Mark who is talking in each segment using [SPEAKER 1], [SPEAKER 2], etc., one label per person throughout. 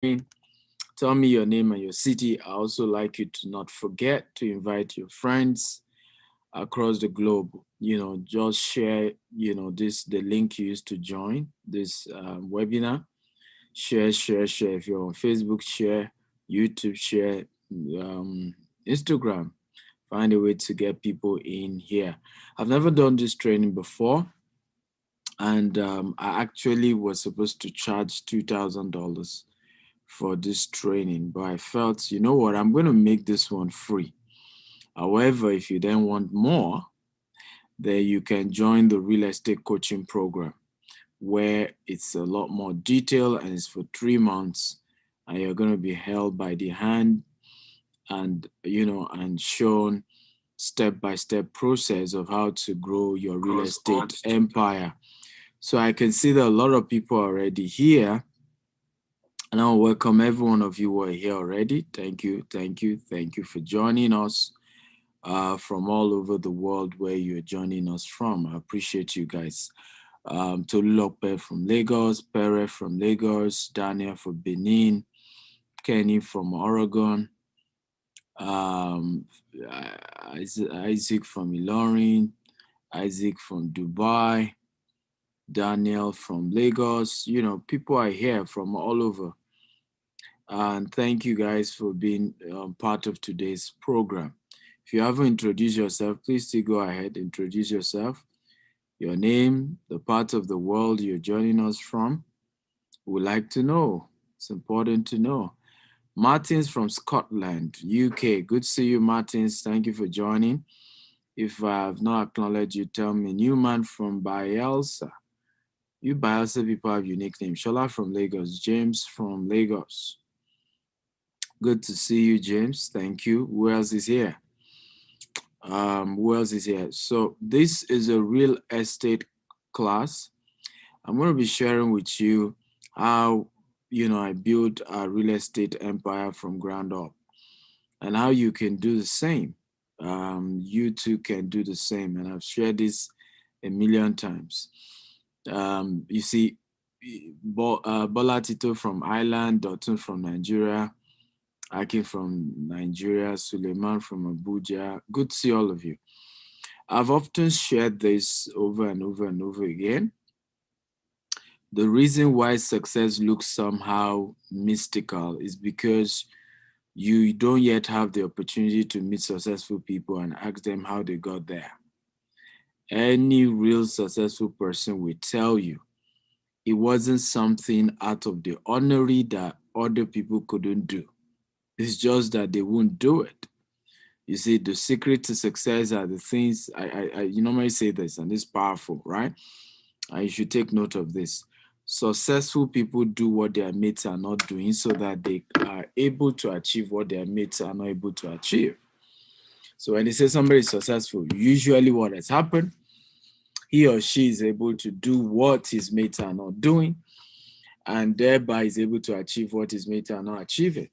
[SPEAKER 1] Tell me your name and your city. I also like you to not forget to invite your friends across the globe. Just share, the link you used to join this webinar. Share, share, share. If you're on Facebook, share, YouTube, share, Instagram. Find a way to get people in here. I've never done this training before, and I actually was supposed to charge $2,000 for this training, but I felt, you know what, I'm going to make this one free. However, if you then want more, then you can join the real estate coaching program, where it's a lot more detailed and it's for 3 months, and you're going to be held by the hand and and shown step-by-step process of how to grow your real estate empire. So I can see that a lot of people are already here, and I'll welcome every one of you who are here already. Thank you, thank you, thank you for joining us from all over the world where you're joining us from. I appreciate you guys. Tolulope from Lagos, Pere from Lagos, Daniel from Benin, Kenny from Oregon, um, Isaac from Ilorin, Isaac from Dubai, Daniel from Lagos. People are here from all over. And thank you guys for being part of today's program. If you haven't introduced yourself, please still go ahead, introduce yourself, your name, the part of the world you're joining us from. We'd like to know. It's important to know. Martins from Scotland, UK. Good to see you, Martins. Thank you for joining. If I have not acknowledged you, tell me. Newman from Bielsa. You Bielsa people have unique names. Shola from Lagos. James from Lagos. Good to see you, James. Thank you. Who else is here? Who else is here? So this is a real estate class. I'm going to be sharing with you how I built a real estate empire from ground up, and how you can do the same. You too can do the same, and I've shared this a million times. You see, Bola Tito from Ireland, Dotun from Nigeria, Aki from Nigeria, Suleiman from Abuja. Good to see all of you. I've often shared this over and over and over again. The reason why success looks somehow mystical is because you don't yet have the opportunity to meet successful people and ask them how they got there. Any real successful person will tell you it wasn't something out of the ordinary that other people couldn't do. It's just that they won't do it. You see, the secret to success are the things I you normally say this, and it's powerful, right? And you should take note of this. Successful people do what their mates are not doing so that they are able to achieve what their mates are not able to achieve. So when they say somebody is successful, usually what has happened, he or she is able to do what his mates are not doing, and thereby is able to achieve what his mates are not achieving.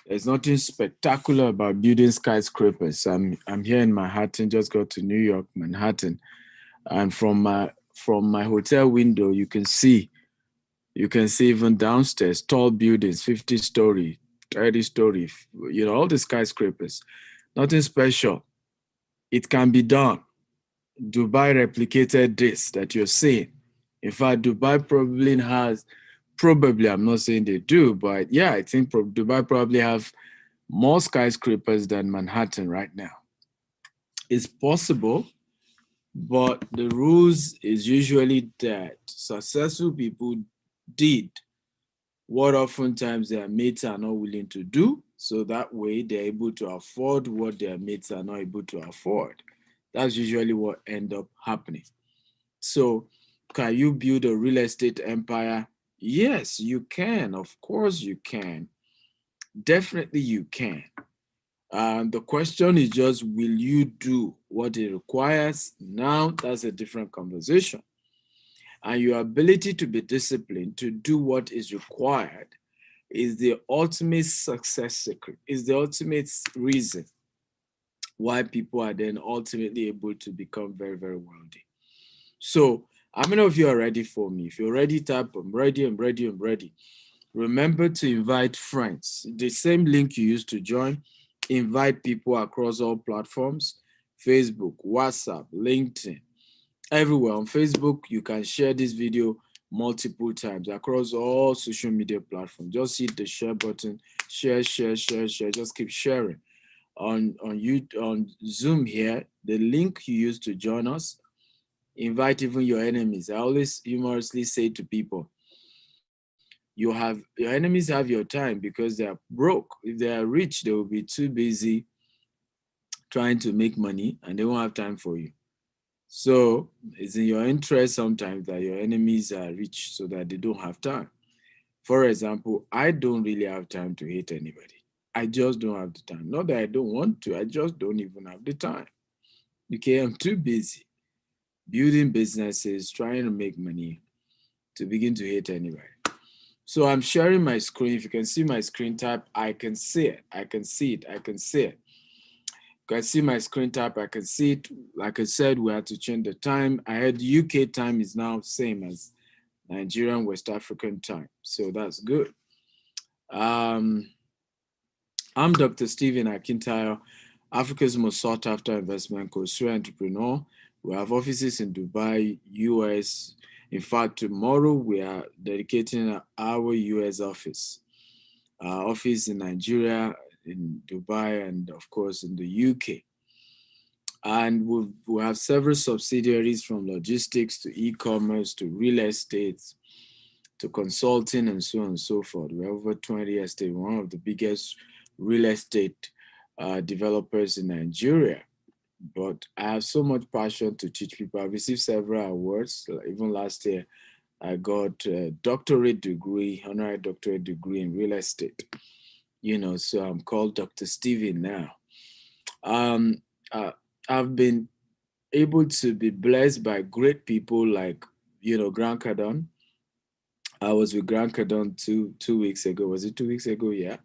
[SPEAKER 1] There's nothing spectacular about building skyscrapers. I'm here in Manhattan, just got to New York, Manhattan, and from my hotel window, you can see even downstairs tall buildings, 50-story, 30-story, all the skyscrapers. Nothing special. It can be done. Dubai replicated this that you're seeing. In fact, probably, I'm not saying they do, but yeah, I think Dubai probably have more skyscrapers than Manhattan right now. It's possible, but the rules is usually that successful people did what oftentimes their mates are not willing to do, so that way they're able to afford what their mates are not able to afford. That's usually what end up happening. So can you build a real estate empire? Yes, you can. Of course you can. Definitely you can. The question is just, will you do what it requires? Now that's a different conversation. And your ability to be disciplined to do what is required is the ultimate success secret, is the ultimate reason why people are then ultimately able to become very, very wealthy. So how many of you are ready for me? If you're ready, type I'm ready, I'm ready, I'm ready. Remember to invite friends. The same link you used to join, invite people across all platforms, Facebook, WhatsApp, LinkedIn, everywhere. On Facebook, you can share this video multiple times across all social media platforms. Just hit the share button, share, share, share, share. Just keep sharing. On Zoom here, the link you used to join us, invite even your enemies. I always humorously say to people, your enemies have your time because they are broke. If they are rich, they will be too busy trying to make money and they won't have time for you. So it's in your interest sometimes that your enemies are rich so that they don't have time. For example, I don't really have time to hate anybody. I just don't have the time. Not that I don't want to, I just don't even have the time. Okay, I'm too busy building businesses, trying to make money to begin to hate anybody. So I'm sharing my screen. If you can see my screen tab, I can see it. I can see it. I can see it. You can see my screen tab. I can see it. Like I said, we had to change the time. I heard UK time is now same as Nigerian West African time. So that's good. I'm Dr. Stephen Akintayo, Africa's most sought after investment coach, serial entrepreneur. We have offices in Dubai, US. In fact, tomorrow we are dedicating our US office. Office in Nigeria, in Dubai, and of course in the UK. And we have several subsidiaries from logistics to e-commerce to real estate to consulting and so on and so forth. We have over 20 estates, one of the biggest real estate developers in Nigeria. But I have so much passion to teach people. I've received several awards. Even last year, I got a doctorate degree, honorary doctorate degree in real estate. So I'm called Dr. Steven now. I've been able to be blessed by great people like, Grant Cardone. I was with Grant Cardone two weeks ago. Was it 2 weeks ago? Yeah.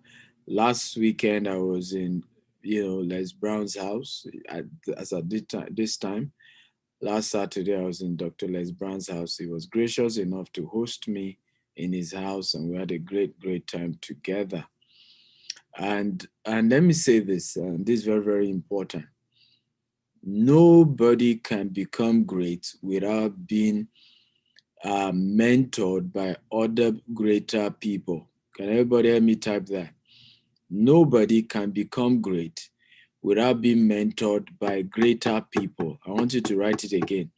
[SPEAKER 1] Last weekend, I was in, Les Brown's house as at this time. Last Saturday, I was in Dr. Les Brown's house. He was gracious enough to host me in his house, and we had a great, great time together. And let me say this, and this is very, very important. Nobody can become great without being mentored by other greater people. Can everybody help me type that? Nobody can become great without being mentored by greater people. I want you to write it again.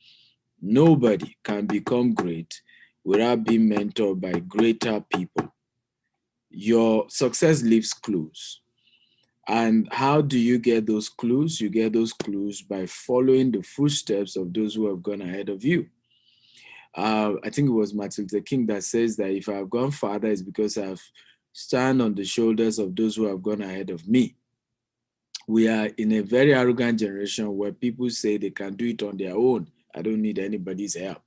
[SPEAKER 1] Nobody can become great without being mentored by greater people. Your success leaves clues. And how do you get those clues? You get those clues by following the footsteps of those who have gone ahead of you. I think it was Martin Luther King that says that if I've gone farther, it's because I've stand on the shoulders of those who have gone ahead of me. We are in a very arrogant generation where people say they can do it on their own. I don't need anybody's help.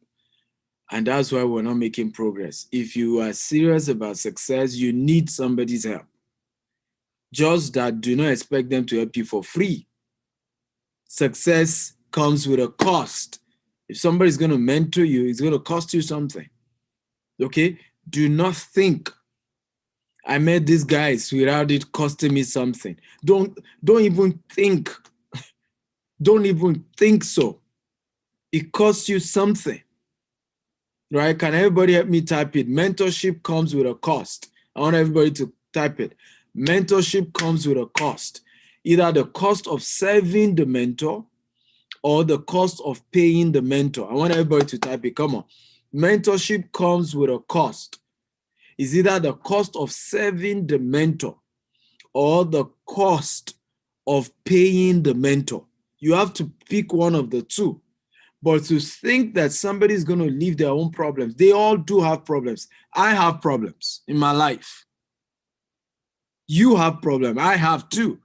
[SPEAKER 1] And that's why we're not making progress. If you are serious about success, you need somebody's help. Just that, do not expect them to help you for free. Success comes with a cost. If somebody's going to mentor you, it's going to cost you something. Okay? Do not think I met these guys without it costing me something. Don't even think. Don't even think so. It costs you something. Right? Can everybody help me type it? Mentorship comes with a cost. I want everybody to type it. Mentorship comes with a cost. Either the cost of serving the mentor or the cost of paying the mentor. I want everybody to type it. Come on. Mentorship comes with a cost. It's either the cost of serving the mentor or the cost of paying the mentor. You have to pick one of the two. But to think that somebody is going to leave their own problems, they all do have problems. I have problems in my life. You have problems. I have too.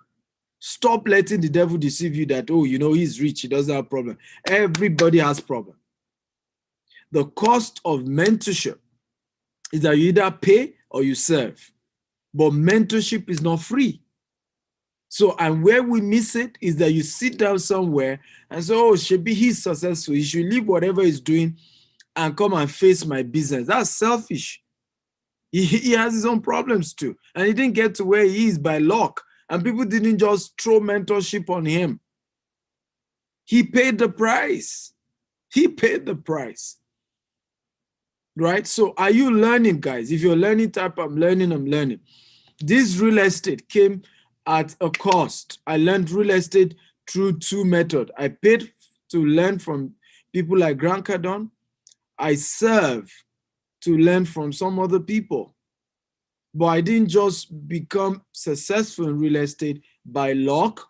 [SPEAKER 1] Stop letting the devil deceive you that, he's rich, he doesn't have a problem. Everybody has problem. The cost of mentorship is that you either pay or you serve. But mentorship is not free. So, and where we miss it is that you sit down somewhere and say, Shebi, he's successful. He should leave whatever he's doing and come and face my business. That's selfish. He has his own problems too. And he didn't get to where he is by luck. And people didn't just throw mentorship on him. He paid the price. He paid the price. Right? So are you learning, guys? If you're learning, type I'm learning. This real estate came at a cost. I learned real estate through two methods. I paid to learn from people like Grant Cardone. I serve to learn from some other people. But I didn't just become successful in real estate by luck,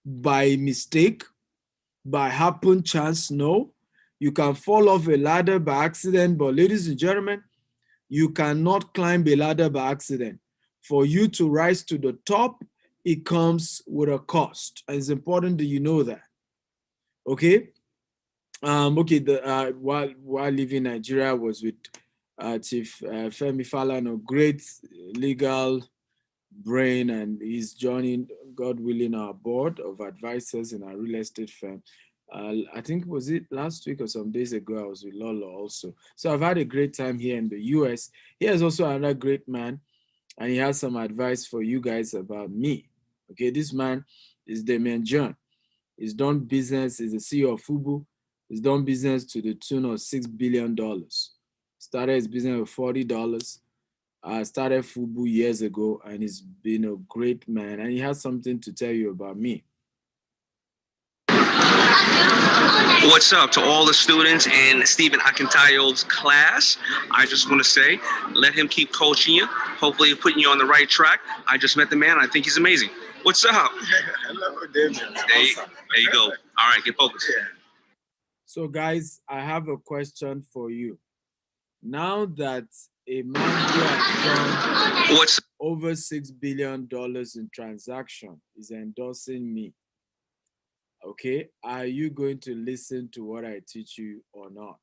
[SPEAKER 1] by mistake, by happen chance. No. You can fall off a ladder by accident, but ladies and gentlemen, you cannot climb a ladder by accident. For you to rise to the top, it comes with a cost. And it's important that you know that. Okay. Okay. While leaving Nigeria, I was with Chief Femi Falana, great legal brain, and he's joining, God willing, our board of advisors in our real estate firm. I think was it last week or some days ago, I was with Lolo also. So I've had a great time here in the US. He is also another great man, and he has some advice for you guys about me. Okay, this man is Damian John. He's done business, he's the CEO of Fubu. He's done business to the tune of $6 billion. Started his business with $40. I started Fubu years ago, and he's been a great man, and he has something to tell you about me.
[SPEAKER 2] What's up to all the students in Stephen Akintayo's class? I just want to say, let him keep coaching you. Hopefully, putting you on the right track. I just met the man. I think he's amazing. What's up?
[SPEAKER 3] Hello, David.
[SPEAKER 2] There you go. All right, get focused.
[SPEAKER 1] So, guys, I have a question for you. Now that a man who has done
[SPEAKER 2] What's
[SPEAKER 1] over $6 billion in transaction is endorsing me, okay, are you going to listen to what I teach you or not?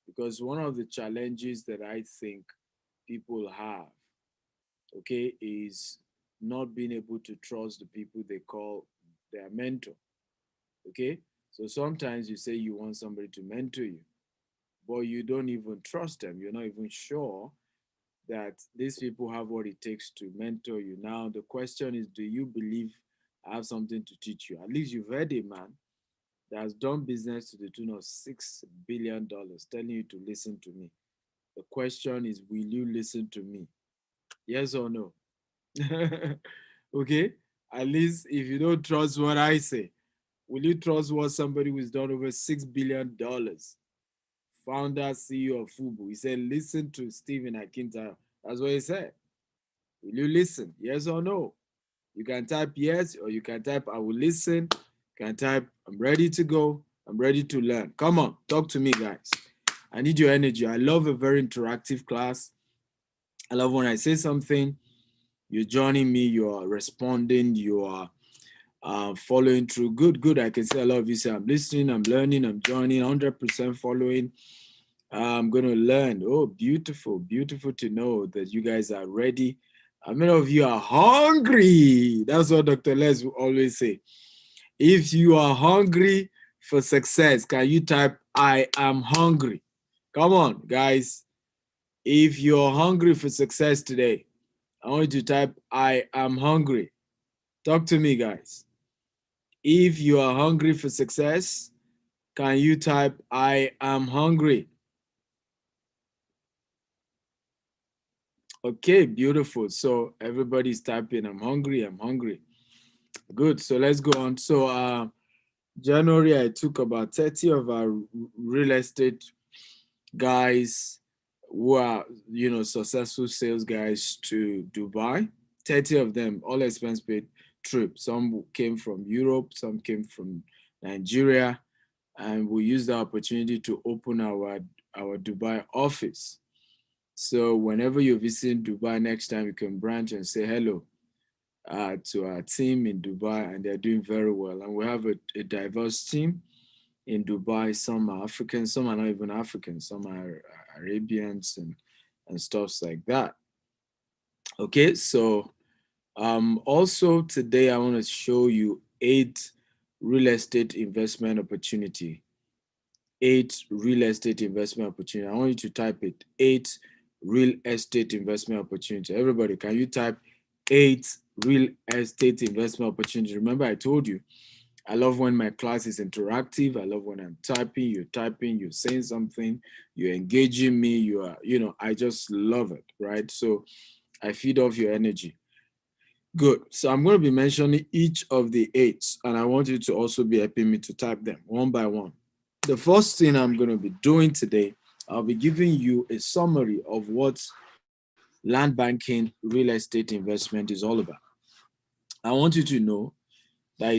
[SPEAKER 1] Because one of the challenges that I think people have, okay, is not being able to trust the people they call their mentor, okay? So sometimes you say you want somebody to mentor you, but you don't even trust them. You're not even sure that these people have what it takes to mentor you. Now, the question is, do you believe I have something to teach you? At least you've heard a man that has done business to the tune of $6 billion telling you to listen to me. The question is, will you listen to me? Yes or no? Okay? At least if you don't trust what I say, will you trust what somebody who's done over $6 billion, founder, CEO of Fubu? He said, listen to Stephen Akintayo. That's what he said. Will you listen? Yes or no? You can type yes, or you can type I will listen. You can type I'm ready to go. I'm ready to learn. Come on, talk to me, guys. I need your energy. I love a very interactive class. I love when I say something, you're joining me, you are responding, you are following through. Good. I can see a lot of you say, I'm listening, I'm learning, I'm joining, 100% following. I'm going to learn. Oh, beautiful to know that you guys are ready. How many of you are hungry? That's what Dr. Les will always say. If you are hungry for success, can you type, I am hungry? Come on, guys. If you're hungry for success today, I want you to type, I am hungry. Talk to me, guys. If you are hungry for success, can you type, I am hungry? Okay, beautiful. So everybody's typing, I'm hungry, I'm hungry. Good. So let's go on. So January, I took about 30 of our real estate guys who are, successful sales guys to Dubai. 30 of them, all expense paid trip. Some came from Europe, some came from Nigeria, and we used the opportunity to open our Dubai office. So whenever you're visiting Dubai next time, you can branch and say hello to our team in Dubai, and they're doing very well. And we have a diverse team in Dubai. Some are African, some are not even African, some are Arabians and stuffs like that. Okay, so also today I want to show you 8 real estate investment opportunity. 8 real estate investment opportunity. I want you to type it. 8 real estate investment opportunity. Everybody, can you type 8 real estate investment opportunity? Remember, I told you, I love when my class is interactive. I love when I'm typing, you're saying something, you're engaging me, I just love it, right? So I feed off your energy. Good. So I'm going to be mentioning each of the eights, and I want you to also be helping me to type them one by one. The first thing I'm going to be doing today, I'll be giving you a summary of what land banking real estate investment is all about. I want you to know that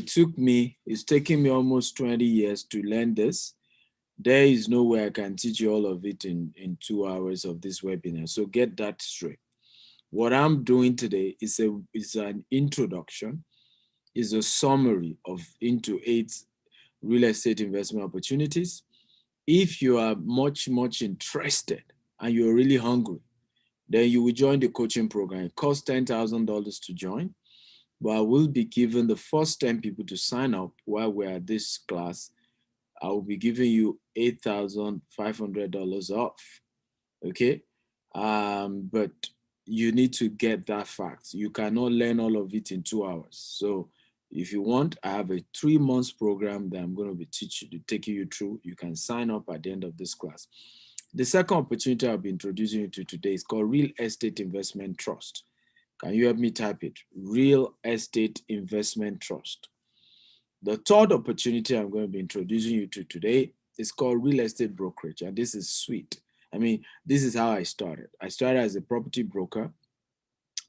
[SPEAKER 1] it's taking me almost 20 years to learn this. There is no way I can teach you all of it in 2 hours of this webinar. So get that straight. What I'm doing today is an introduction, is a summary of into 8 real estate investment opportunities. If you are much interested and you're really hungry, then you will join the coaching program. It costs $10,000 to join, but I will be giving the first 10 people to sign up while we're at this class. I will be giving you $8,500 off. Okay. But you need to get that fact. You cannot learn all of it in 2 hours. So if you want, I have a 3 months program that I'm going to be taking you through. You can sign up at the end of this class. The second opportunity I'll be introducing you to today is called Real Estate Investment Trust. Can you help me type it? Real Estate Investment Trust. The third opportunity I'm going to be introducing you to today is called Real Estate Brokerage, and this is sweet. I mean, this is how I started. I started as a property broker,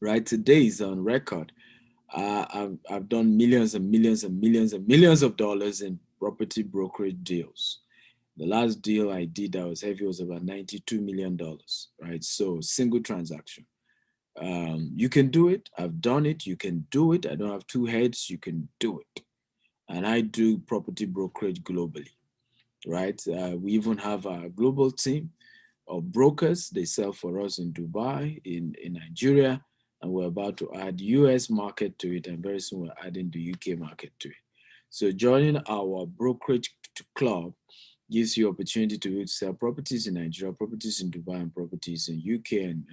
[SPEAKER 1] right? Today is on record. I've done millions and millions and millions and millions of dollars in property brokerage deals. The last deal I did that was heavy was about $92 million, right? So single transaction. You can do it. I've done it. You can do it. I don't have two heads. You can do it. And I do property brokerage globally, right? We even have a global team of brokers. They sell for us in Dubai, in Nigeria, and we're about to add US market to it, and very soon we're adding the UK market to it. So joining our brokerage club gives you opportunity to sell properties in Nigeria, properties in Dubai, and properties in UK, and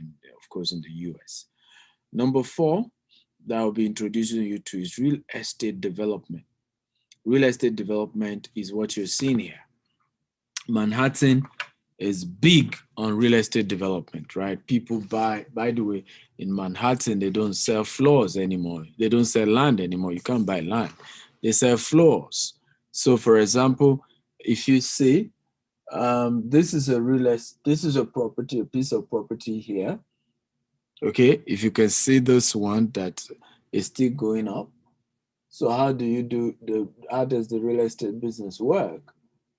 [SPEAKER 1] of course in the US. Number 4 that I'll be introducing you to is real estate development. Real estate development is what you're seeing here. Manhattan is big on real estate development, right? People buy, by the way, in Manhattan, they don't sell floors anymore. They don't sell land anymore. You can't buy land. They sell floors. So for example, if you see, this is a property, a piece of property here. Okay, if you can see this one that is still going up. So how does the real estate business work?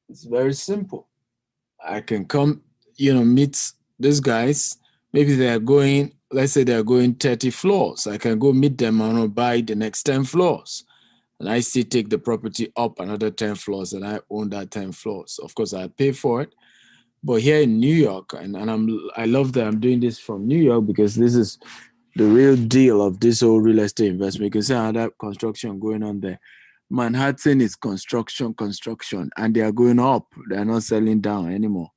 [SPEAKER 1] It's very simple. I can come, meet these guys. Maybe they are going, let's say they are going 30 floors. I can go meet them and buy the next 10 floors. And I still take the property up another 10 floors and I own that 10 floors. Of course, I pay for it. But here in New York, and I love that I'm doing this from New York because this is the real deal of this whole real estate investment. You can see another construction going on there. Manhattan is construction, and they are going up. They are not selling down anymore.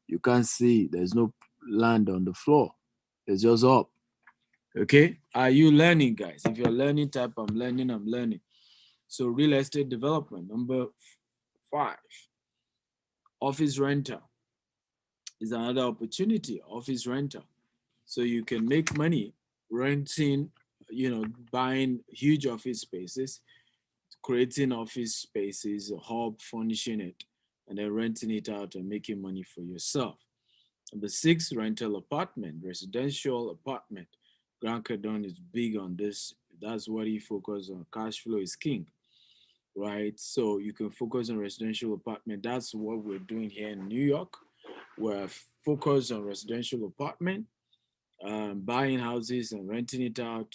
[SPEAKER 1] You can't see. There's no land on the floor. It's just up. Okay? Are you learning, guys? If you're learning, type I'm learning. So real estate development. Number 5, office rental is another opportunity. Office rental. So you can make money renting, buying huge office spaces, creating office spaces, a hub, furnishing it, and then renting it out and making money for yourself. Number 6, rental apartment, residential apartment. Grant Cardone is big on this. That's what he focuses on. Cash flow is king, right? So you can focus on residential apartment. That's what we're doing here in New York. We're focused on residential apartment, buying houses and renting it out,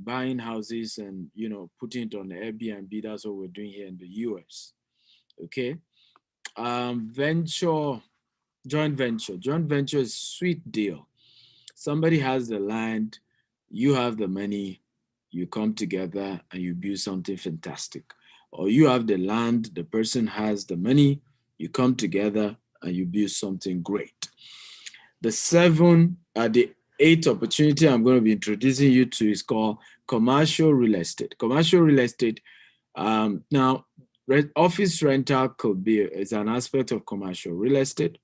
[SPEAKER 1] buying houses and putting it on Airbnb. That's what we're doing here in the US. Okay. Venture, joint venture is a sweet deal. Somebody has the land, you have the money, you come together and you build something fantastic. Or you have the land, the person has the money, you come together and you build something great. The eighth opportunity I'm going to be introducing you to is called commercial real estate. Commercial real estate. Now, office rental could be is an aspect of commercial real estate,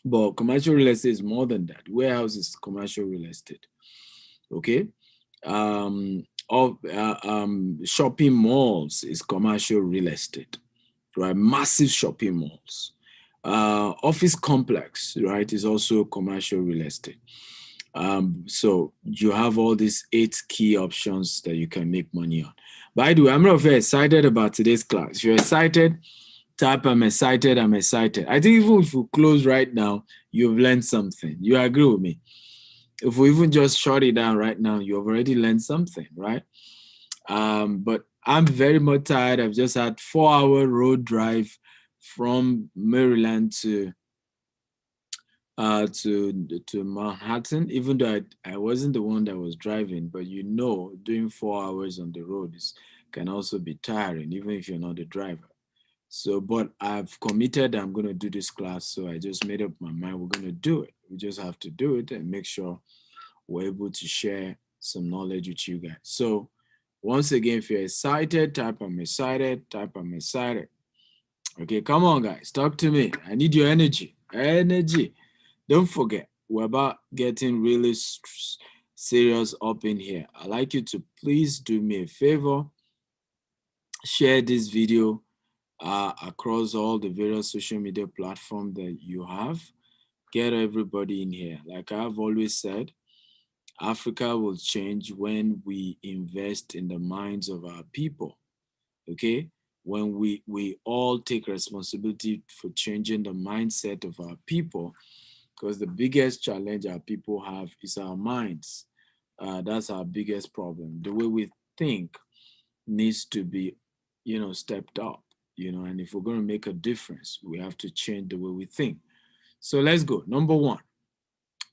[SPEAKER 1] but commercial real estate is more than that. Warehouse is commercial real estate. Okay. Shopping malls is commercial real estate, right? Massive shopping malls. Office complex, right, is also commercial real estate. So you have all these 8 key options that you can make money on. By the way, I'm not very excited about today's class. If you're excited, type I'm excited, I'm excited. I think even if we close right now, you've learned something. You agree with me? If we even just shut it down right now, you've already learned something, right? But I'm very much tired. I've just had 4-hour road drive from Maryland to Manhattan, even though I wasn't the one that was driving, but doing 4 hours on the road can also be tiring, even if you're not the driver. So, but I've committed, I'm going to do this class. So I just made up my mind, we're going to do it. We just have to do it and make sure we're able to share some knowledge with you guys. So once again, if you're excited, type I'm excited, type I'm excited. Okay, come on, guys, talk to me. I need your energy. Energy. Don't forget, we're about getting really serious up in here. I'd like you to please do me a favor, share this video across all the various social media platforms that you have. Get everybody in here. Like I've always said, Africa will change when we invest in the minds of our people. Okay? When we all take responsibility for changing the mindset of our people, because the biggest challenge our people have is our minds. That's our biggest problem. The way we think needs to be, stepped up, and if we're going to make a difference, we have to change the way we think. So let's go. Number one,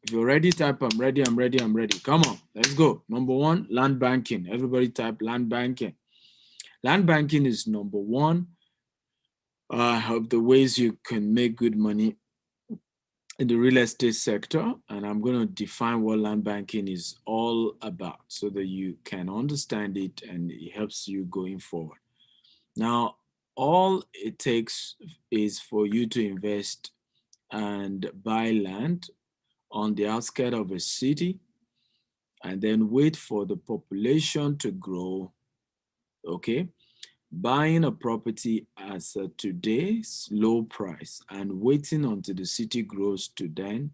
[SPEAKER 1] if you're ready, type I'm ready, I'm ready, I'm ready. Come on, let's go. Number one, land banking. Everybody type land banking. Land banking is number one of the ways you can make good money in the real estate sector, and I'm going to define what land banking is all about so that you can understand it and it helps you going forward. Now, all it takes is for you to invest and buy land on the outskirts of a city and then wait for the population to grow. Okay, buying a property at today's low price and waiting until the city grows to then,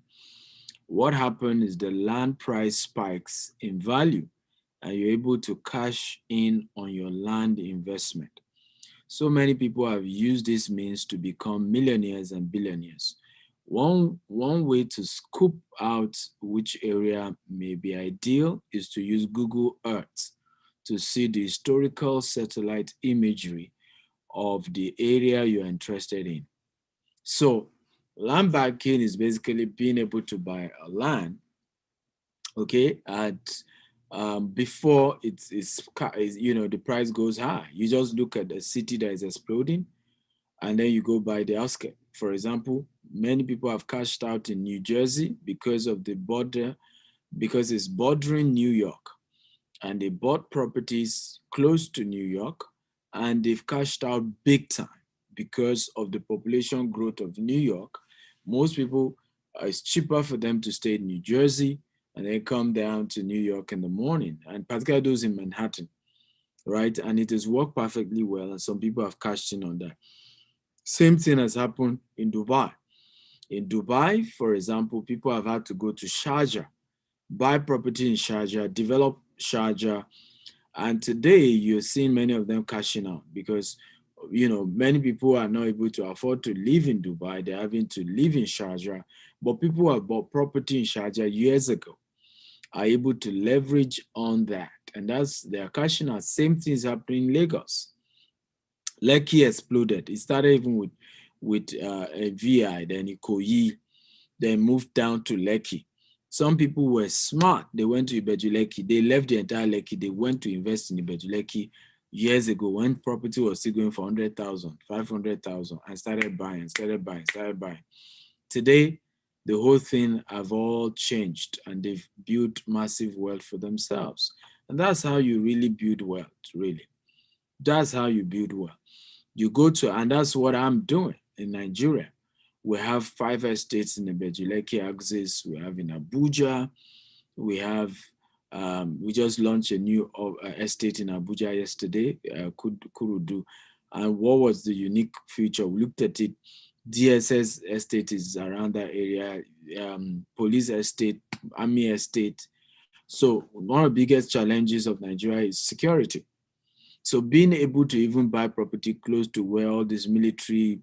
[SPEAKER 1] what happens is the land price spikes in value and you're able to cash in on your land investment. So many people have used this means to become millionaires and billionaires. One way to scoop out which area may be ideal is to use Google Earth to see the historical satellite imagery of the area you're interested in. So land banking is basically being able to buy a land, okay, at before the price goes high. You just look at a city that is exploding and then you go buy the outskirts. For example, many people have cashed out in New Jersey because of the border, because it's bordering New York, and they bought properties close to New York and they've cashed out big time because of the population growth of New York. Most people, it's cheaper for them to stay in New Jersey and then come down to New York in the morning, and particularly those in Manhattan, right? And it has worked perfectly well, and some people have cashed in on that. Same thing has happened in Dubai. In Dubai, for example, people have had to go to Sharjah, buy property in Sharjah, develop Sharjah, and today you're seeing many of them cashing out because many people are not able to afford to live in Dubai. They're having to live in Sharjah. But people who have bought property in Sharjah years ago are able to leverage on that. And they're cashing out. Same things happening in Lagos. Lekki exploded. It started even with a VI, then Ikoyi, then moved down to Lekki. Some people were smart. They went to Ibejuleki. They left the entire Lekki. They went to invest in Ibejuleki years ago when property was still going for 100,000, 500,000, and started buying. Today, the whole thing have all changed and they've built massive wealth for themselves. And that's how you really build wealth, really. That's how you build wealth. You go to, and that's what I'm doing in Nigeria. We have 5 estates in the Bejuleke axis. We have in Abuja. We have, we just launched a new estate in Abuja yesterday, Kurudu. And what was the unique feature? We looked at it. DSS estate is around that area, police estate, army estate. So one of the biggest challenges of Nigeria is security. So being able to even buy property close to where all these military,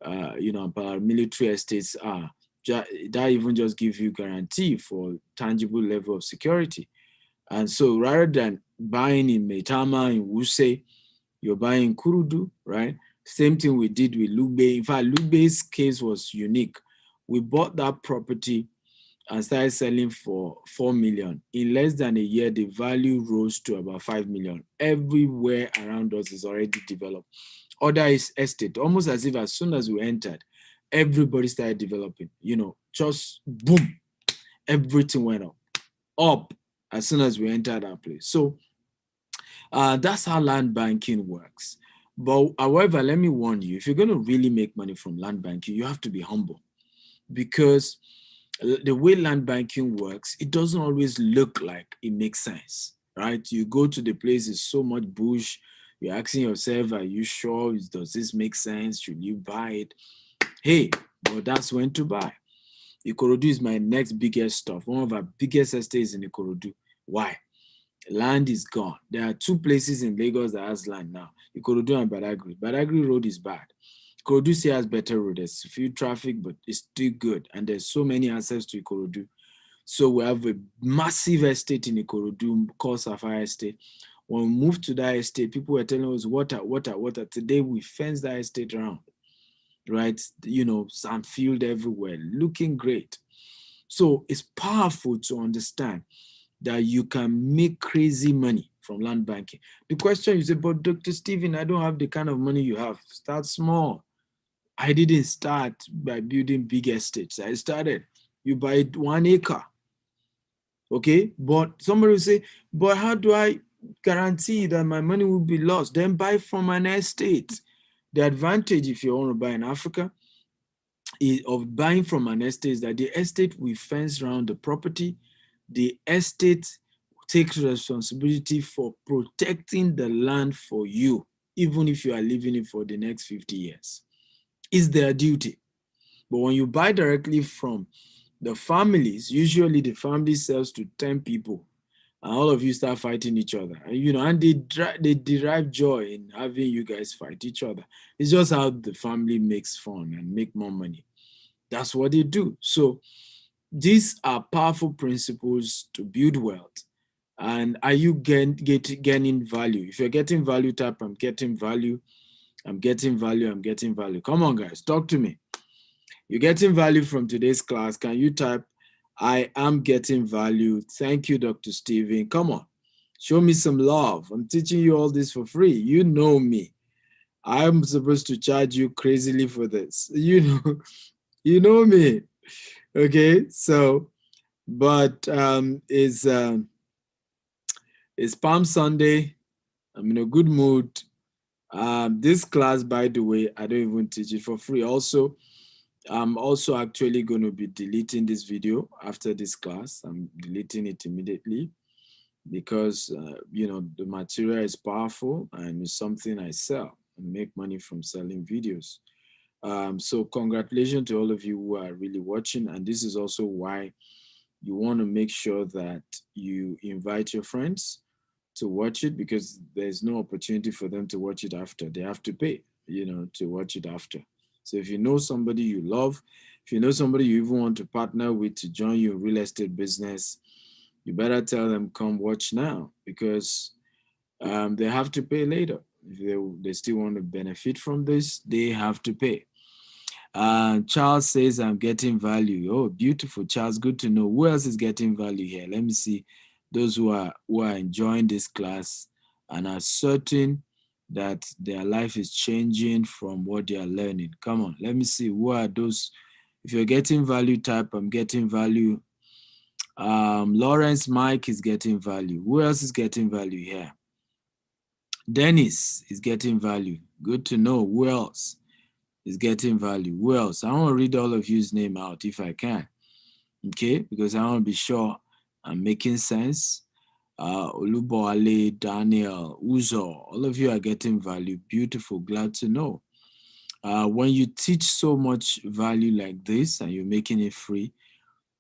[SPEAKER 1] paramilitary estates are, that even just gives you guarantee for tangible level of security. And so rather than buying in Metama, in Wuse, you're buying Kurudu, right? Same thing we did with Lugbe. In fact, Lugbe's case was unique. We bought that property and started selling for 4 million. In less than a year, the value rose to about 5 million. Everywhere around us is already developed. Other estate, almost as if as soon as we entered, everybody started developing. Just boom, everything went up as soon as we entered our place. So that's how land banking works. But however, let me warn you, if you're going to really make money from land banking, you have to be humble, because the way land banking works, it doesn't always look like it makes sense, right? You go to the place, it's so much bush. You're asking yourself, are you sure? Does this make sense? Should you buy it? Hey, but that's when to buy. Ikorodu is my next biggest stuff, one of our biggest estates in Ikorodu. Why? Land is gone. There are 2 places in Lagos that has land now, Ikorodu and Badagry. Badagry road is bad. Ikorodu still has better road. There's few traffic, but it's still good. And there's so many access to Ikorodu. So we have a massive estate in Ikorodu called Sapphire Estate. When we moved to that estate, people were telling us water, water, water. Today we fence that estate around, right? Sand field everywhere, looking great. So it's powerful to understand that you can make crazy money from land banking. The question is about, Dr. Stephen, I don't have the kind of money you have. Start small. I didn't start by building big estates. I started, you buy 1 acre. Okay. But somebody will say, but how do I guarantee that my money will be lost? Then buy from an estate. The advantage, if you want to buy in Africa, of buying from an estate is that the estate will fence around the property. The estate takes responsibility for protecting the land for you, even if you are living it for the next 50 years. It's their duty. But when you buy directly from the families, usually the family sells to 10 people, and all of you start fighting each other. And they derive joy in having you guys fight each other. It's just how the family makes fun and make more money. That's what they do. So these are powerful principles to build wealth. And are you gaining value? If you're getting value, type I'm getting value, I'm getting value, I'm getting value. Come on, guys, talk to me. You're getting value from today's class. Can you type I am getting value? Thank you, Dr. Steven. Come on, show me some love. I'm teaching you all this for free. You know me. I'm supposed to charge you crazily for this. You know me. Okay, so but it's Palm Sunday. I'm in a good mood. This class, by the way, I don't even teach it for free. Also, I'm also actually going to be deleting this video after this class. I'm deleting it immediately because the material is powerful and it's something I sell and make money from selling videos. So congratulations to all of you who are really watching, and this is also why you want to make sure that you invite your friends to watch it, because there's no opportunity for them to watch it after. They have to pay, to watch it after. So if you know somebody you love, if you know somebody you even want to partner with to join your real estate business, you better tell them come watch now, because they have to pay later. If they still want to benefit from this, they have to pay. Charles says, I'm getting value. Oh, beautiful, Charles. Good to know. Who else is getting value here? Let me see. Those who are enjoying this class and are certain that their life is changing from what they are learning. Come on, let me see. Who are those If you're getting value, type I'm getting value. Lawrence Mike is getting value. Who else is getting value here? Dennis is getting value. Good to know. Who else is getting value? Who else? I want to read all of you's name out if I can. Okay, because I want to be sure I'm making sense. Oluboale, Daniel, Uzo, all of you are getting value. Beautiful, glad to know. When you teach so much value like this and you're making it free,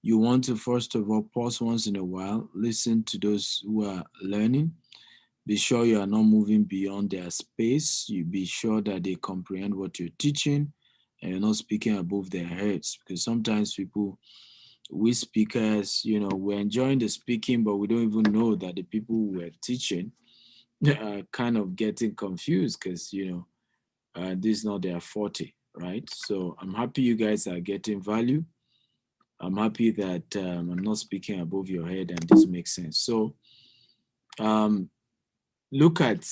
[SPEAKER 1] you want to first of all pause once in a while, listen to those who are learning. Be sure you are not moving beyond their space. You be sure that they comprehend what you're teaching and you're not speaking above their heads. Because sometimes people, we speakers, we're enjoying the speaking, but we don't even know that the people we're teaching are kind of getting confused because, this is not their forte, right? So I'm happy you guys are getting value. I'm happy that I'm not speaking above your head and this makes sense. So look at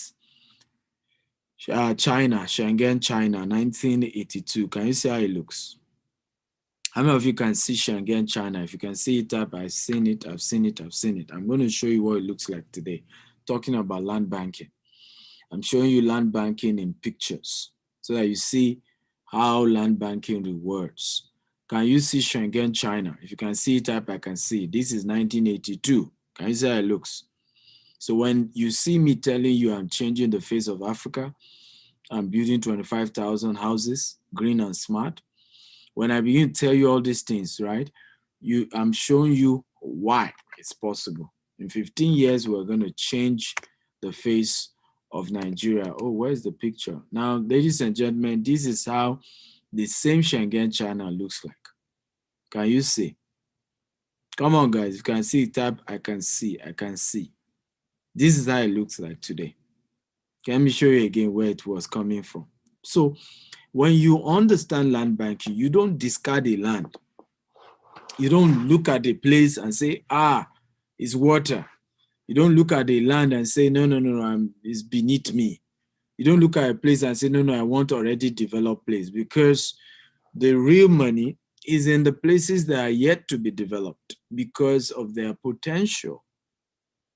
[SPEAKER 1] China, Schengen, China, 1982. Can you see how it looks? How many of you can see Schengen, China? If you can see it up, I've seen it, I've seen it, I've seen it. I'm going to show you what it looks like today. Talking about land banking. I'm showing you land banking in pictures so that you see how land banking rewards. Can you see Schengen, China? If you can see it up, I can see. This is 1982. Can you see how it looks? So when you see me telling you I'm changing the face of Africa, I'm building 25,000 houses, green and smart. When I begin to tell you all these things, right, I'm showing you why it's possible. In 15 years, we're going to change the face of Nigeria. Oh, where's the picture? Now, ladies and gentlemen, this is how the same Schengen China looks like. Can you see? Come on, guys. You can see it up. I can see. I can see. This is how it looks like today. Let me show you again where it was coming from. So when you understand land banking, you don't discard a land. You don't look at a place and say, it's water. You don't look at the land and say, no, it's beneath me. You don't look at a place and say, no, I want already developed place, because the real money is in the places that are yet to be developed because of their potential.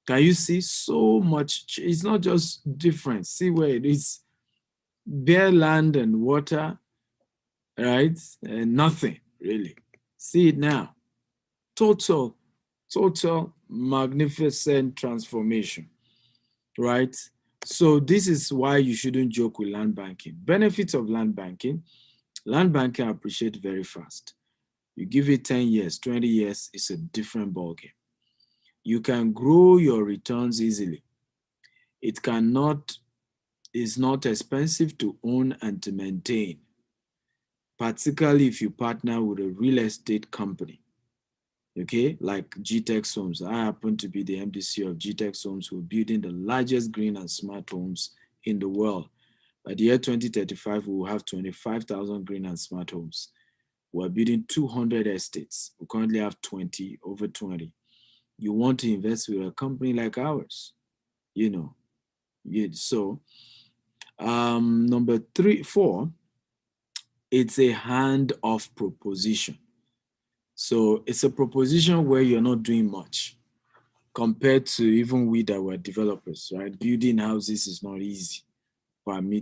[SPEAKER 1] Can you see so much? It's not just different. See where it is. Bare land and water, right? And nothing really. See it now. Total magnificent transformation, right? So this is why you shouldn't joke with land banking. Benefits of land banking appreciate very fast. You give it 10 years, 20 years, it's a different ballgame. You can grow your returns easily. It's not expensive to own and to maintain, particularly if you partner with a real estate company. Okay, like GTEX Homes. I happen to be the MDC of GTEX Homes. We're building the largest green and smart homes in the world. By the year 2035, we will have 25,000 green and smart homes. We're building 200 estates. We currently have 20, over 20. You want to invest with a company like ours, So number 4, it's a hand-off proposition. So it's a proposition where you're not doing much compared to even we that were developers, right? Building houses is not easy.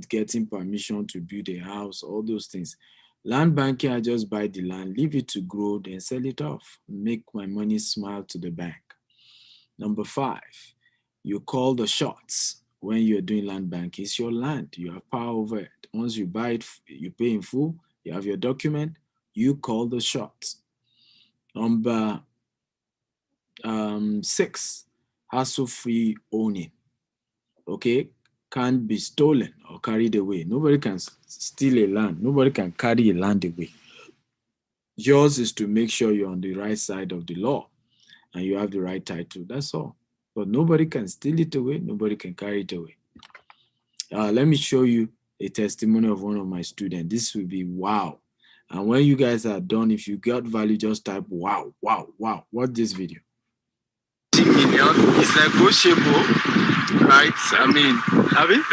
[SPEAKER 1] Getting permission to build a house, all those things. Land banking, I just buy the land, leave it to grow, then sell it off, make my money smile to the bank. Number 5, you call the shots when you're doing land banking. It's your land, you have power over it. Once you buy it, you pay in full, you have your document, you call the shots. Number 6, hassle-free owning. Okay, can't be stolen or carried away. Nobody can steal a land. Nobody can carry a land away. Yours is to make sure you're on the right side of the law and you have the right title. That's all. But nobody can steal it away. Nobody can carry it away. Let me show you a testimony of one of my students. This will be wow. And when you guys are done, if you got value, just type wow, wow, wow. Watch this video.
[SPEAKER 3] Million is negotiable, right? I mean,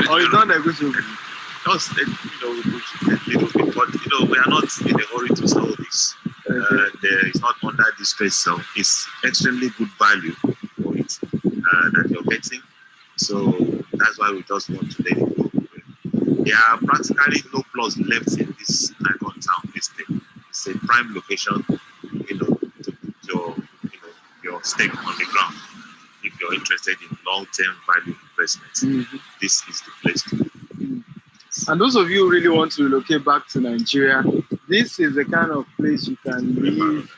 [SPEAKER 3] or it's not negotiable.
[SPEAKER 2] Just, a little bit, but we are not in a hurry to sell this.
[SPEAKER 4] It's not under distress, so it's extremely good value for it that you're getting. So that's why we just want to let it go. There are practically no plots left in this icon town. This thing, it's a prime location, to put your stake on the ground. If you're interested in long-term value investments, this is the place to be.
[SPEAKER 3] And those of you who really want to relocate back to Nigeria, this is the kind of place you can live,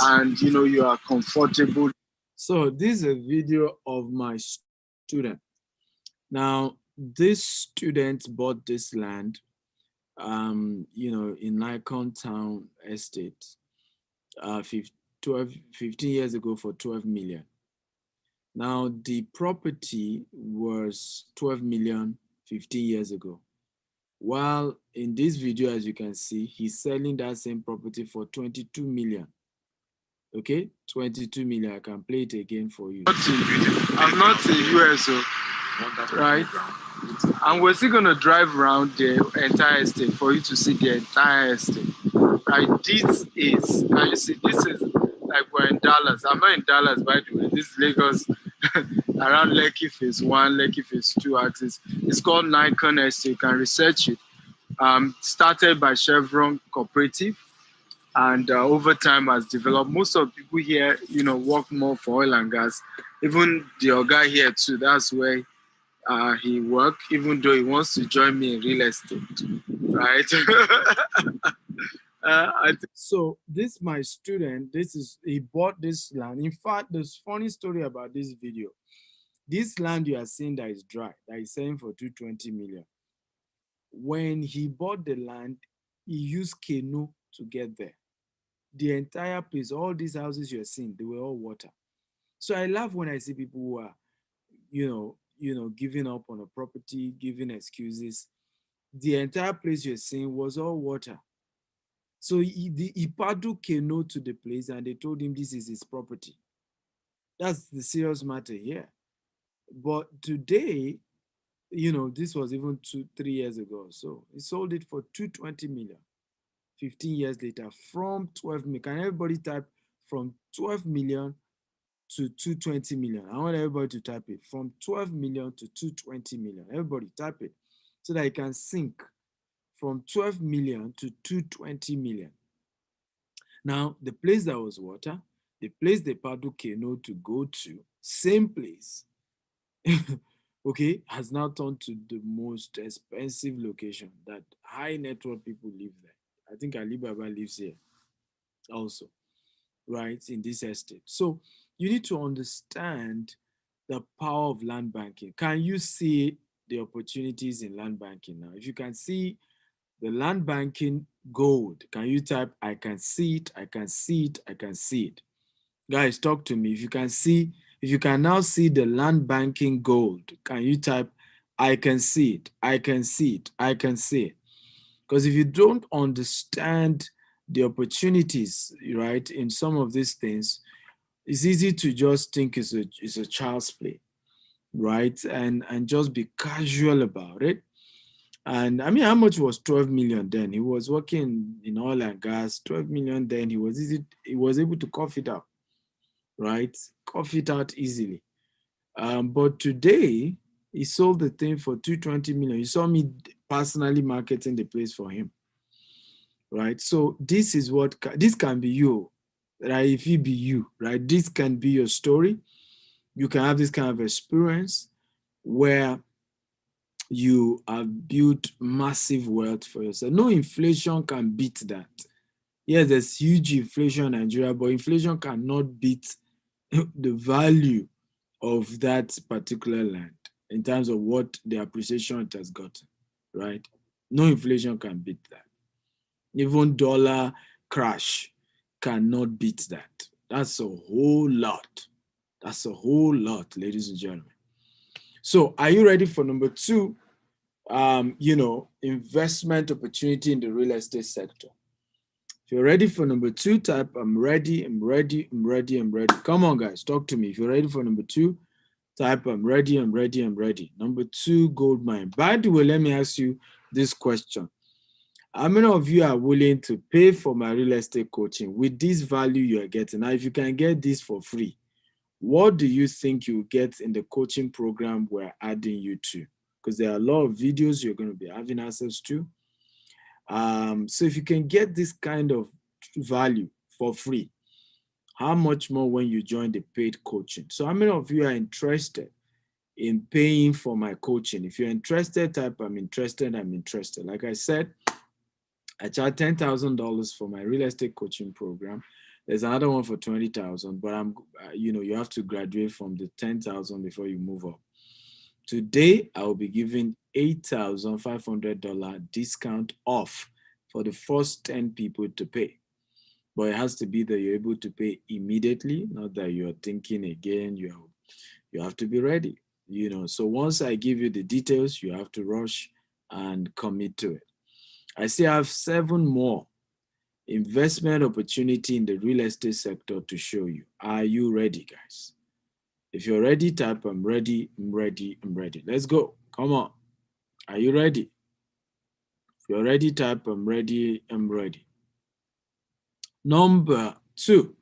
[SPEAKER 3] and you are comfortable.
[SPEAKER 1] So this is a video of my student. Now, this student bought this land, in Icon Town Estate, 15 years ago for 12 million. Now, the property was 12 million 15 years ago. While in this video, as you can see, he's selling that same property for 22 million. Okay, 22 million. I can play it again for you.
[SPEAKER 3] I'm not in US, right? And we're still gonna drive around the entire estate for you to see the entire estate. Right? This is, can you see? This is like we're in Dallas. I'm not in Dallas, by the way. This is Lagos, around Lekki Phase 1, Lekki Phase 2 axis. It's called Nikon Estate. You can research it. Started by Chevron Cooperative, and over time has developed. Most of the people here, work more for oil and gas. Even the guy here too, that's where he works, even though he wants to join me in real estate, right?
[SPEAKER 1] So this my student, he bought this land. In fact, there's funny story about this video. This land you are seeing that is dry, that is selling for 220 million. When he bought the land, he used canoe to get there. The entire place, all these houses you're seeing, they were all water. So I laugh when I see people who are, giving up on a property, giving excuses. The entire place you're seeing was all water. So he paddled canoe to the place, and they told him this is his property. That's the serious matter here. But today, this was even 2-3 years ago. So he sold it for 220 million. 15 years later, from 12 million. Can everybody type from 12 million to 220 million? I want everybody to type it from 12 million to 220 million. Everybody type it so that it can sync from 12 million to 220 million. Now, the place that was water, the place they paddle canoe to go to, same place, okay, has now turned to the most expensive location that high net worth people live there. I think Alibaba lives here also, right, in this estate. So you need to understand the power of land banking. Can you see the opportunities in land banking now? If you can see the land banking gold, can you type, I can see it, I can see it, I can see it? Guys, talk to me. If you can now see the land banking gold, can you type, I can see it, I can see it, I can see it? Because if you don't understand the opportunities, right, in some of these things, it's easy to just think it's a child's play, right? And just be casual about it. And I mean, how much was 12 million then? He was working in oil and gas, 12 million then. He was able to cough it out, right? Cough it out easily. But today, he sold the thing for 220 million. You saw me personally marketing the place for him, right? So this can be you, right? If it be you, right? This can be your story. You can have this kind of experience where you have built massive wealth for yourself. No inflation can beat that. Yes, there's huge inflation in Nigeria, but inflation cannot beat the value of that particular land in terms of what the appreciation it has gotten, right? No inflation can beat that. Even dollar crash cannot beat that. That's a whole lot. That's a whole lot, ladies and gentlemen. So are you ready for number 2? Investment opportunity in the real estate sector. If you're ready for number 2, type I'm ready, I'm ready, I'm ready, I'm ready. Come on, guys, talk to me. If you're ready for number 2, type I'm ready, I'm ready, I'm ready. Number 2, gold mine. By the way, let me ask you this question. How many of you are willing to pay for my real estate coaching with this value you are getting? Now, if you can get this for free, what do you think you get in the coaching program we're adding you to? Because there are a lot of videos you're going to be having access to. So if you can get this kind of value for free, how much more when you join the paid coaching? So how many of you are interested in paying for my coaching? If you're interested, type I'm interested, I'm interested. Like I said, I charge $10,000 for my real estate coaching program. There's another one for 20,000, but you have to graduate from the 10,000 before you move up. Today, I will be giving $8,500 discount off for the first 10 people to pay. But it has to be that you're able to pay immediately, not that you're thinking again. You have to be ready. So once I give you the details, you have to rush and commit to it. I still have 7 more investment opportunity in the real estate sector to show you. Are you ready, guys? If you're ready, type I'm ready, I'm ready, I'm ready. Let's go. Come on. Are you ready? If you're ready, type I'm ready, I'm ready. Number 2,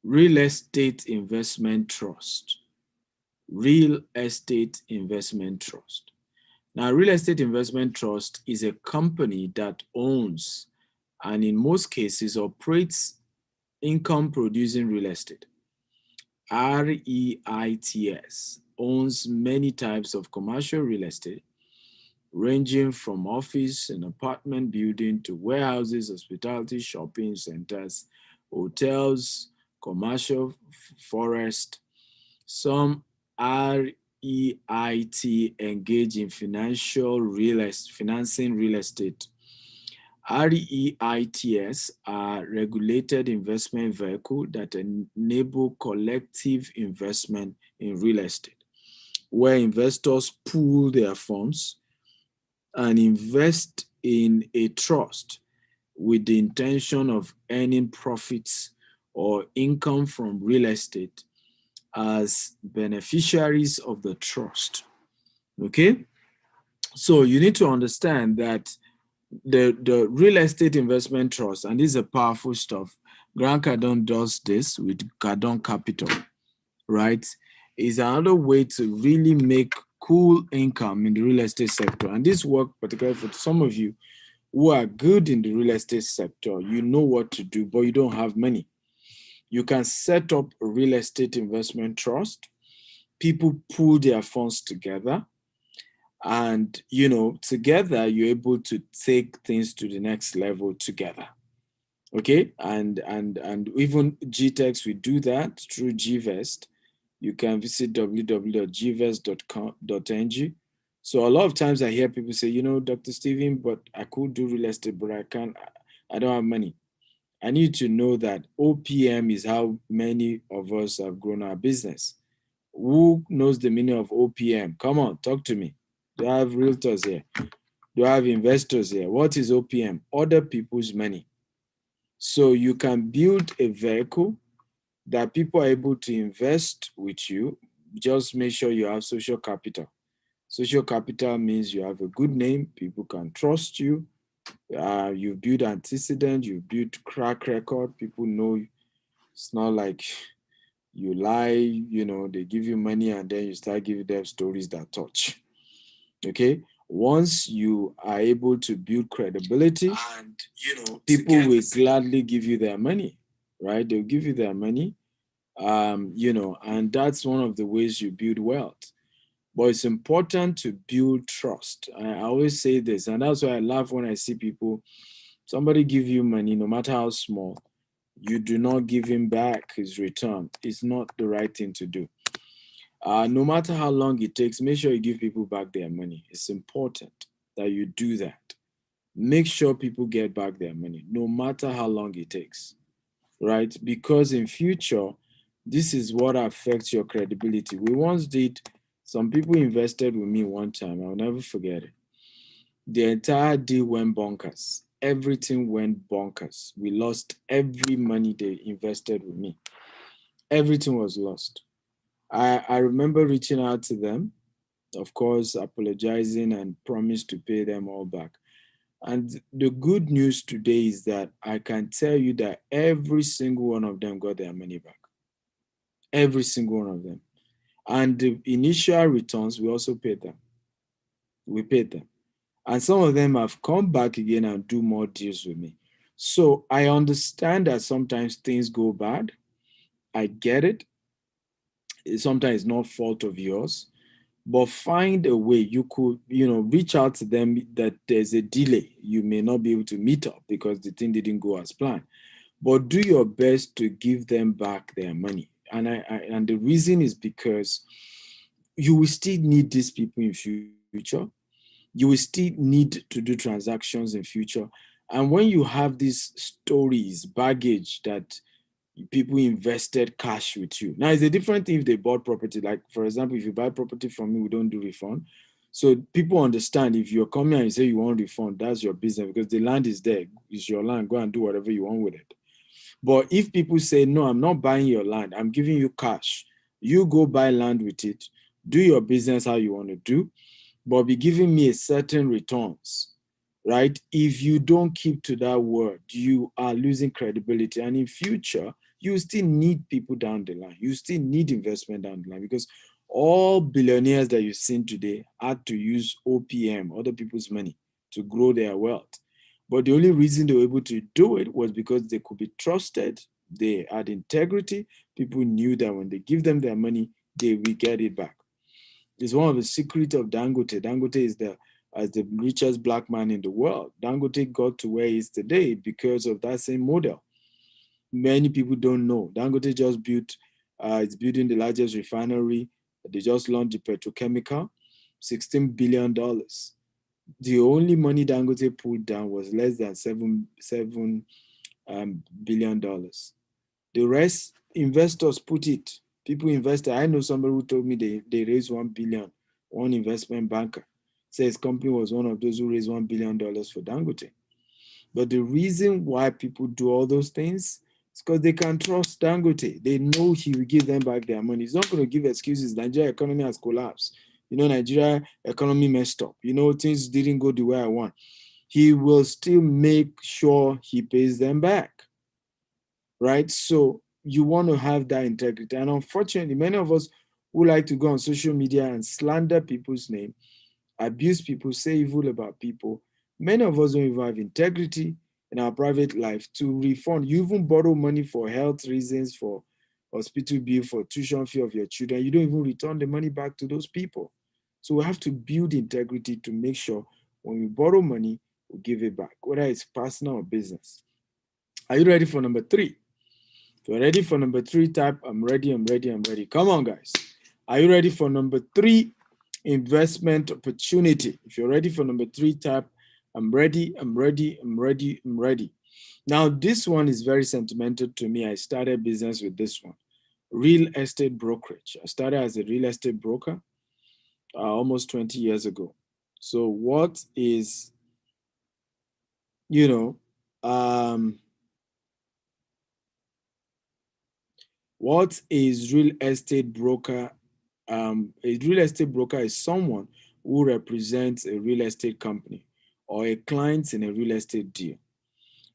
[SPEAKER 1] real estate investment trust. Real estate investment trust. Now, real estate investment trust is a company that owns and in most cases operates income producing real estate. REITs owns many types of commercial real estate, ranging from office and apartment building to warehouses, hospitality, shopping centers, hotels, commercial forest. Some REIT engage in financing real estate. REITs are regulated investment vehicles that enable collective investment in real estate, where investors pool their funds and invest in a trust with the intention of earning profits or income from real estate as beneficiaries of the trust. Okay? So you need to understand that the real estate investment trust, and this is a powerful stuff. Grant Cardone does this with Cardone Capital, right? Is another way to really make cool income in the real estate sector. And this work, particularly for some of you who are good in the real estate sector, you know what to do, but you don't have money. You can set up a real estate investment trust. People pool their funds together, and together you're able to take things to the next level together. Okay, and even GTEx, we do that through GVest. You can visit www.gvest.com.ng. So a lot of times I hear people say, Dr. Steven, but I could do real estate, but I don't have money. I need to know that OPM is how many of us have grown our business. Who knows the meaning of OPM? Come on, talk to me. Do I have realtors here? Do I have investors here? What is OPM? Other people's money. So you can build a vehicle that people are able to invest with you. Just make sure you have social capital. Social capital means you have a good name, people can trust you. You build antecedent, you build track record, people know it's not like you lie, they give you money and then you start giving them stories that touch. Okay, once you are able to build credibility, and people will gladly give you their money, right? They'll give you their money, and that's one of the ways you build wealth. But it's important to build trust. I always say this, and that's why I laugh when I see people, somebody give you money, no matter how small, you do not give him back his return. It's not the right thing to do. No matter how long it takes, make sure you give people back their money. It's important that you do that. Make sure people get back their money, no matter how long it takes, right? Because in future, this is what affects your credibility. We once did, some people invested with me one time. I'll never forget it. The entire deal went bonkers. Everything went bonkers. We lost every money they invested with me. Everything was lost. I remember reaching out to them, of course, apologizing and promised to pay them all back. And the good news today is that I can tell you that every single one of them got their money back. Every single one of them. And the initial returns, we also paid them. We paid them. And some of them have come back again and do more deals with me. So I understand that sometimes things go bad. I get it. Sometimes it's not fault of yours, but find a way you could, reach out to them that there's a delay. You may not be able to meet up because the thing didn't go as planned, but do your best to give them back their money. And the reason is because you will still need these people in future. You will still need to do transactions in future. And when you have these stories, baggage that people invested cash with you. Now, it's a different thing if they bought property. Like, for example, if you buy property from me, we don't do refund. So people understand if you're coming and you say you want refund, that's your business because the land is there. It's your land. Go and do whatever you want with it. But if people say, no, I'm not buying your land, I'm giving you cash, you go buy land with it, do your business how you want to do, but be giving me a certain returns, right? If you don't keep to that word, you are losing credibility. And in future, you still need people down the line. You still need investment down the line because all billionaires that you've seen today had to use OPM, other people's money, to grow their wealth. But the only reason they were able to do it was because they could be trusted, they had integrity, people knew that when they give them their money, they will get it back. It's one of the secrets of Dangote. Dangote is as the richest black man in the world. Dangote got to where he is today because of that same model. Many people don't know. Dangote just it's building the largest refinery. They just launched the petrochemical, $16 billion. The only money Dangote pulled down was less than $7 billion. The rest, investors put it. People invested. I know somebody who told me they raised 1 billion. One investment banker says his company was one of those who raised $1 billion for Dangote. But the reason why people do all those things is because they can trust Dangote. They know he will give them back their money. He's not going to give excuses. Nigeria economy has collapsed. Nigeria economy messed up. Things didn't go the way I want. He will still make sure he pays them back, right? So you want to have that integrity. And unfortunately, many of us who like to go on social media and slander people's name, abuse people, say evil about people, many of us don't even have integrity in our private life to refund. You even borrow money for health reasons, for hospital bill, for tuition fee of your children. You don't even return the money back to those people. So we have to build integrity to make sure when we borrow money, we give it back, whether it's personal or business. Are you ready for number 3? If you're ready for number 3, type I'm ready, I'm ready, I'm ready. Come on, guys. Are you ready for number 3? Investment opportunity. If you're ready for number 3, type I'm ready, I'm ready, I'm ready, I'm ready. Now, this one is very sentimental to me. I started business with this one. Real estate brokerage. I started as a real estate broker almost 20 years ago. So what is, you know, um, what is real estate broker? A real estate broker is someone who represents a real estate company or a client in a real estate deal.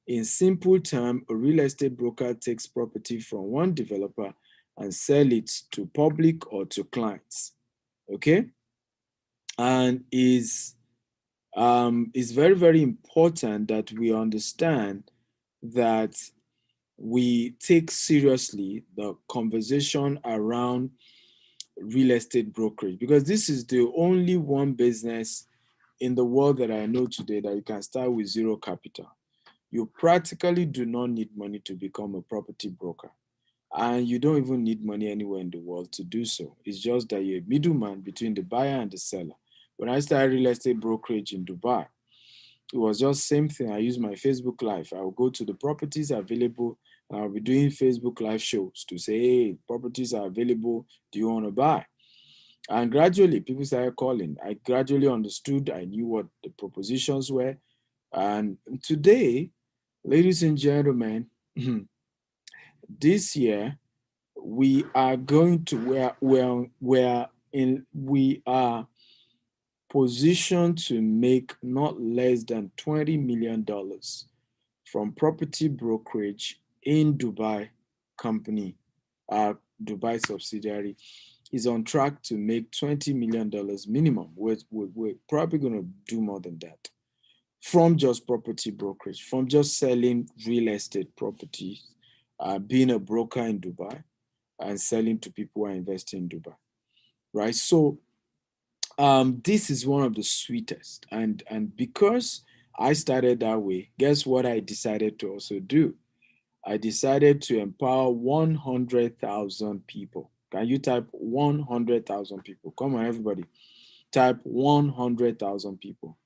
[SPEAKER 1] In simple terms, a real estate broker takes property from one developer and sell it to public or to clients. Okay, and is very very important that we understand that we take seriously the conversation around real estate brokerage because this is the only one business in the world that I know today that you can start with zero capital. You practically do not need money to become a property broker. And you don't even need money anywhere in the world to do so. It's just that you're a middleman between the buyer and the seller. When I started real estate brokerage in Dubai, it was just same thing. I use my Facebook Live. I'll go to the properties available and I'll be doing Facebook Live shows to say, hey, properties are available. Do you want to buy? And gradually, people started calling. I gradually understood. I knew what the propositions were. And today, ladies and gentlemen, this year we are going to we are positioned to make not less than $20 million from property brokerage in Dubai company, our Dubai subsidiary, is on track to make $20 million minimum. We're probably going to do more than that from just property brokerage, from just selling real estate properties, being a broker in Dubai and selling to people who are investing in Dubai, right? So this is one of the sweetest, and because I started that way, guess what I decided to also do? I decided to empower 100,000 people. Can you type 100,000 people? Come on, everybody. Type 100,000 people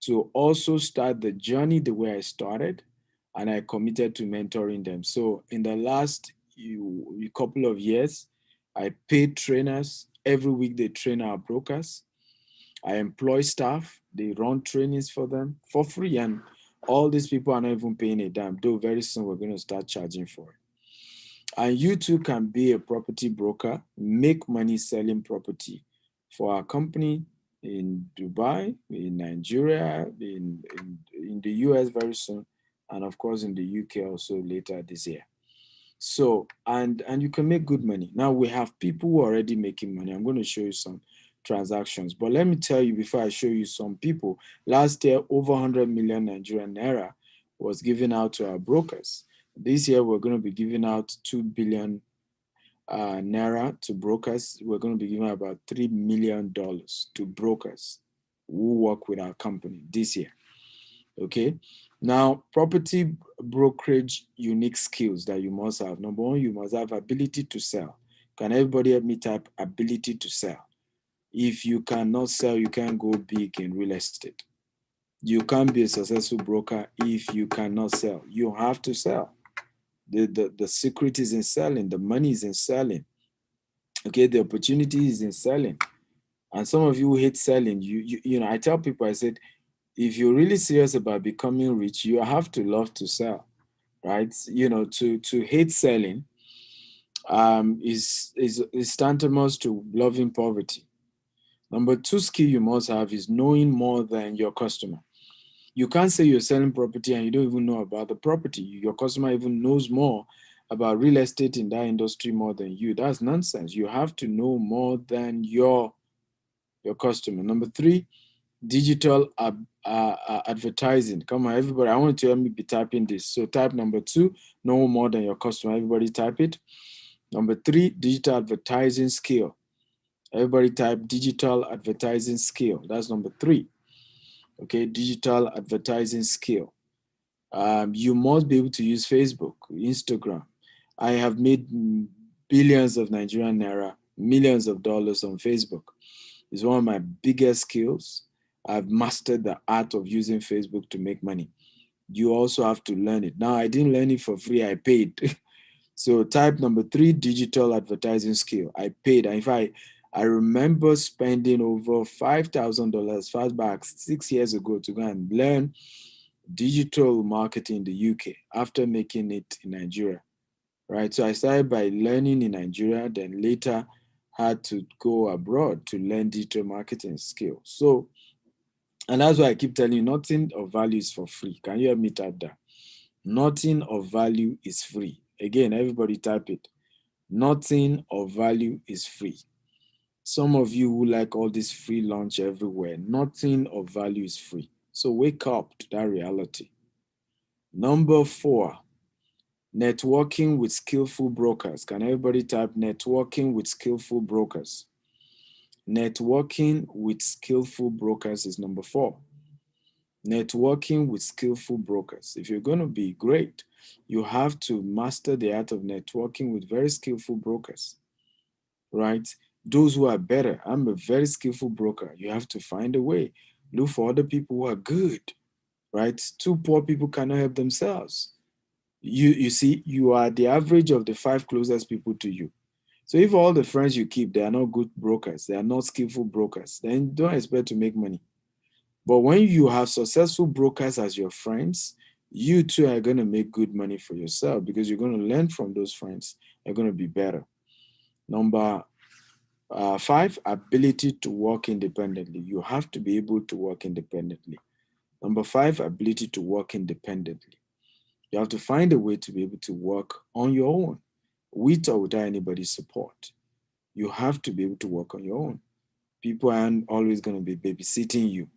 [SPEAKER 1] to also start the journey the way I started. And I committed to mentoring them. So in the last couple of years, I paid trainers. Every week they train our brokers. I employ staff. They run trainings for them for free. And all these people are not even paying a dime, though very soon we're going to start charging for it. And you too can be a property broker, make money selling property for our company in Dubai, in Nigeria, in the US very soon, and of course in the UK also later this year. So, and you can make good money. Now we have people who are already making money. I'm going to show you some transactions. But let me tell you before I show you some people, last year over 100 million Nigerian naira was given out to our brokers. This year we're going to be giving out 2 billion naira to brokers. We're going to be giving about $3 million to brokers who work with our company this year. Okay. Now, property brokerage unique skills that you must have. Number one, you must have ability to sell. Can everybody help me type ability to sell? If you cannot sell, you can't go big in real estate. You can't be a successful broker if you cannot sell. You have to sell. The secret is in selling. The money is in selling. Okay, the opportunity is in selling. And some of you who hate selling, you know, I tell people, I said, if you're really serious about becoming rich, you have to love to sell, right? You know, to hate selling is tantamount to loving poverty. Number two skill you must have is knowing more than your customer. You can't say you're selling property and you don't even know about the property. Your customer even knows more about real estate in that industry more than you. That's nonsense. You have to know more than your customer. Number three, digital advertising. Come on, everybody. I want you to help me be typing this. So type number two, know more than your customer. Everybody type it. Number three, digital advertising skill. Everybody type digital advertising skill. That's number three. Okay, digital advertising skill. You must be able to use Facebook, Instagram. I have made billions of Nigerian naira, millions of dollars on Facebook. It's one of my biggest skills. I've mastered the art of using Facebook to make money. You also have to learn it. Now, I didn't learn it for free, I paid. So type number three, digital advertising skill. I paid. And if I remember spending over $5,000 fast back 6 years ago to go and learn digital marketing in the UK after making it in Nigeria, right? So I started by learning in Nigeria, then later had to go abroad to learn digital marketing skills. So, and that's why I keep telling you, nothing of value is for free. Can you help me type that? Nothing of value is free. Again, everybody type it. Nothing of value is free. Some of you who like all this free lunch everywhere, nothing of value is free. So wake up to that reality. Number four, networking with skillful brokers. Can everybody type networking with skillful brokers? Networking with skillful brokers is number four. Networking with skillful brokers. If you're going to be great, you have to master the art of networking with very skillful brokers, right? Those who are better. I'm a very skillful broker. You have to find a way. Look for other people who are good, right? Two poor people cannot help themselves. You see, you are the average of the five closest people to you. So if all the friends you keep, they are not good brokers, they are not skillful brokers, then don't expect to make money. But when you have successful brokers as your friends, you too are going to make good money for yourself because you're going to learn from those friends. You're going to be better. Number 5, ability to work independently. You have to be able to work independently. Number 5, ability to work independently. You have to find a way to be able to work on your own, with or without anybody's support. You have to be able to work on your own. People aren't always going to be babysitting you.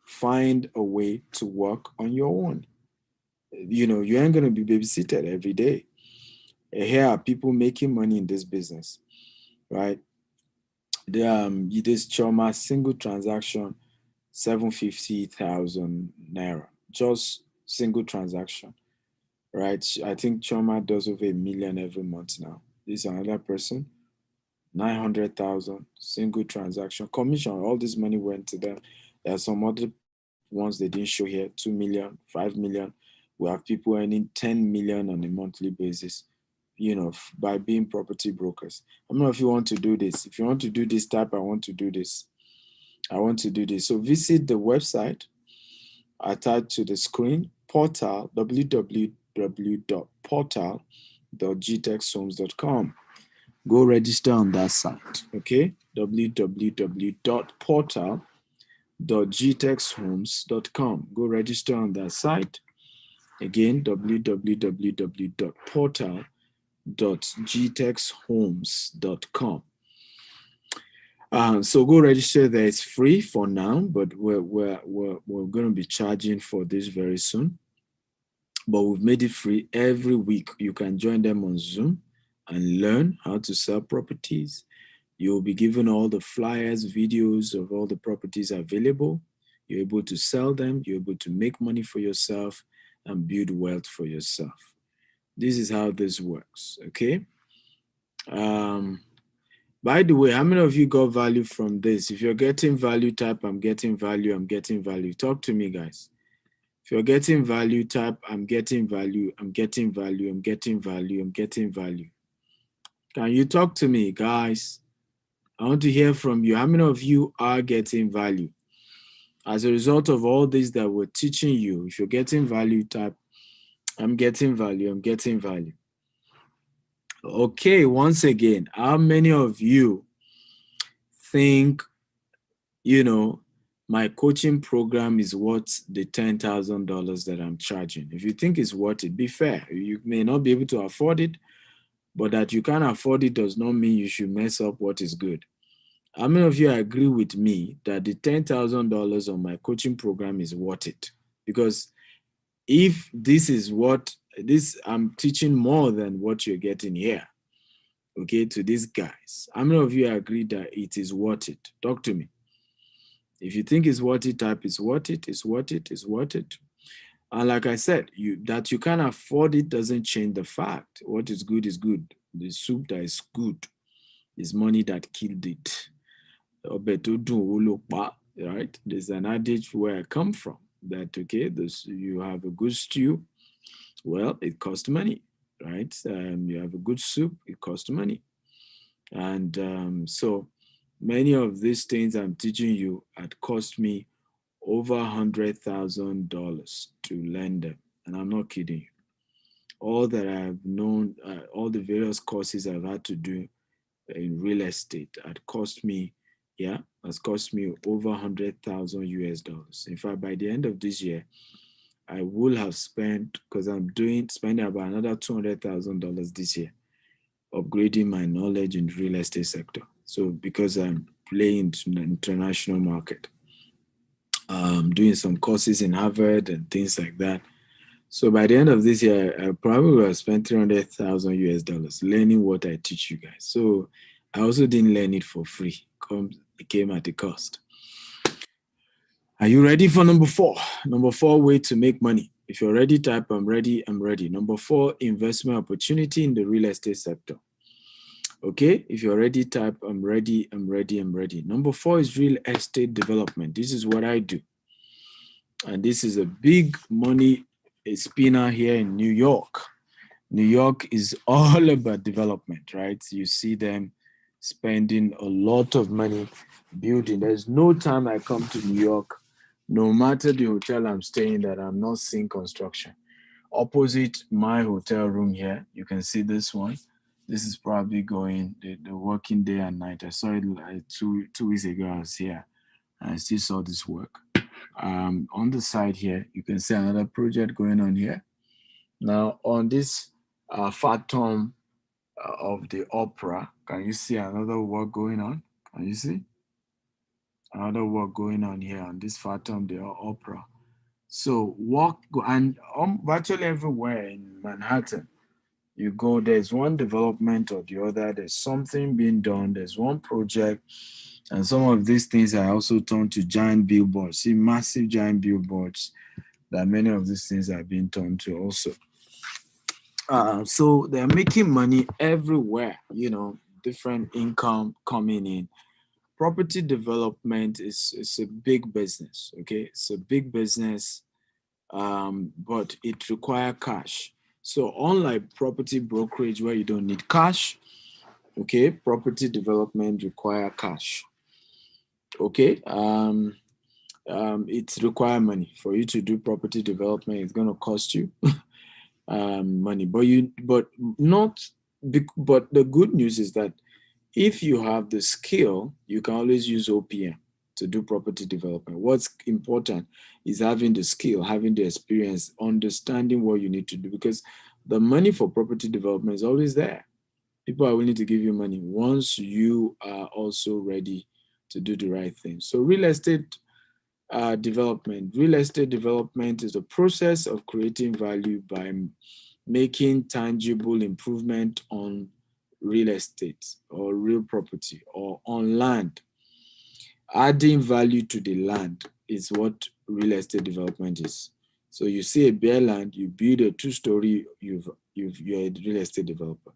[SPEAKER 1] Find a way to work on your own. You ain't going to be babysitted every day. Here are people making money in this business, right? This Choma single transaction, 750,000 naira, just single transaction, right? I think Choma does over 1 million every month now. This is another person, 900,000 single transaction commission. All this money went to them. There are some other ones they didn't show here, 2 million, 5 million. We have people earning 10 million on a monthly basis, by being property brokers. I don't know if you want to do this. If you want to do this type, I want to do this. I want to do this. So visit the website attached to the screen, portal, www.portal.gtexhomes.com. Go register on that site, okay? www.portal.gtexhomes.com. Go register on that site. Again, www.portal.gtexhomes.com. So go register there. It's free for now, but we're going to be charging for this very soon. But we've made it free every week. You can join them on Zoom and learn how to sell properties. You'll be given all the flyers, videos of all the properties available. You're able to sell them. You're able to make money for yourself and build wealth for yourself. This is how this works, okay? By the way, how many of you got value from this? If you're getting value, type I'm getting value, I'm getting value. Talk to me, guys. If you're getting value, type I'm getting value, I'm getting value, I'm getting value, I'm getting value. Can you talk to me, guys? I want to hear from you. How many of you are getting value? As a result of all this that we're teaching you, if you're getting value, type I'm getting value, I'm getting value. Okay, once again, how many of you think, my coaching program is worth the $10,000 that I'm charging? If you think it's worth it, be fair. You may not be able to afford it, but that you can't afford it does not mean you should mess up what is good. How many of you agree with me that the $10,000 on my coaching program is worth it? Because if this is I'm teaching more than what you're getting here, okay, to these guys. How many of you agree that it is worth it? Talk to me. If you think it's worth it, type it's worth it, it's worth it, it's worth it. And like I said, that you can't afford it doesn't change the fact. What is good is good. The soup that is good is money that killed it. Right? There's an adage where I come from that, okay, you have a good stew, well, it costs money, right? You have a good soup, it costs money. And so many of these things I'm teaching you had cost me over $100,000 to learn them. And I'm not kidding you. All that I've known, all the various courses I've had to do in real estate had cost me, has cost me over 100,000 US dollars. In fact, by the end of this year, I will have spent, because I'm spending about another $200,000 this year, upgrading my knowledge in the real estate sector. So because I'm playing in the international market, doing some courses in Harvard and things like that. So by the end of this year, I probably will have spent 300,000 US dollars learning what I teach you guys. So I also didn't learn it for free. It came at a cost. Are you ready for number 4? Number 4, way to make money. If you're ready, type I'm ready, I'm ready. Number 4, investment opportunity in the real estate sector. Okay, if you're ready, type I'm ready, I'm ready, I'm ready. Number 4 is real estate development. This is what I do. And this is a big money spinner here in New York. New York is all about development, right? You see them spending a lot of money building. There's no time I come to New York, no matter the hotel I'm staying, that I'm not seeing construction. Opposite my hotel room here, you can see this one. This is probably going the working day and night. I saw it like two weeks ago. I was here and I still saw this work. On the side here, you can see another project going on here. Now on this phantom of the opera, can you see another work going on? Can you see another work going on here on this phantom the opera? So and virtually everywhere in Manhattan you go, there's one development or the other, there's something being done, there's one project, and some of these things are also turned to giant billboards. See, massive giant billboards that many of these things are being turned to also. So they're making money everywhere, different income coming in. Property development is a big business, okay? It's a big business, but it requires cash. So unlike property brokerage where you don't need cash, okay, property development require cash. Okay, it require money for you to do property development. It's going to cost you money, but the good news is that if you have the skill, you can always use OPM to do property development. What's important is having the skill, having the experience, understanding what you need to do, because the money for property development is always there. People are willing to give you money once you are also ready to do the right thing. So real estate development. Real estate development is the process of creating value by making tangible improvement on real estate or real property or on land. Adding value to the land is what real estate development is. So you see a bare land, you build a two-story, you're a real estate developer.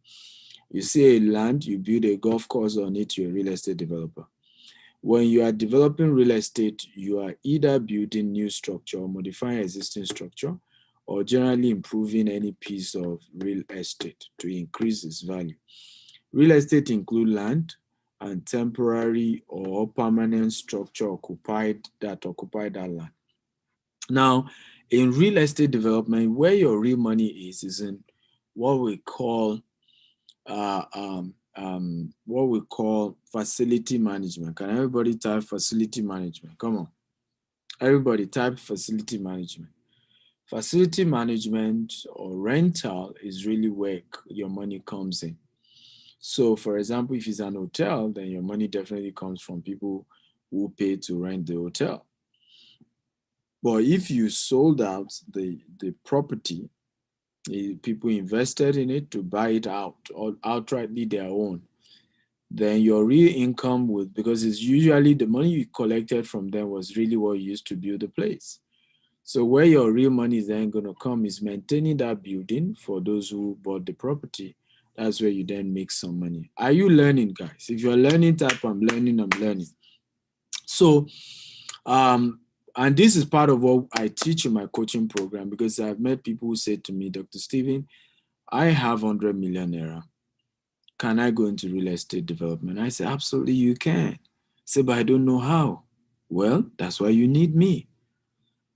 [SPEAKER 1] You see a land, you build a golf course on it, you're a real estate developer. When you are developing real estate, you are either building new structure or modifying existing structure, or generally improving any piece of real estate to increase its value. Real estate include land and temporary or permanent structure that occupy that land. Now, in real estate development, where your real money is in what we call facility management. Can everybody type facility management? Come on. Everybody type facility management. Facility management or rental is really where your money comes in. So, for example, if it's an hotel, then your money definitely comes from people who pay to rent the hotel. But if you sold out the property, people invested in it to buy it out or outrightly their own, then your real income would, because it's usually the money you collected from them was really what you used to build the place. So where your real money is then going to come is maintaining that building for those who bought the property. That's where you then make some money. Are you learning, guys? If you're learning, type I'm learning. So, and this is part of what I teach in my coaching program, because I've met people who say to me, Dr. Stephen, I have 100 million naira. Can I go into real estate development? I say, absolutely you can. Say, but I don't know how. Well, that's why you need me.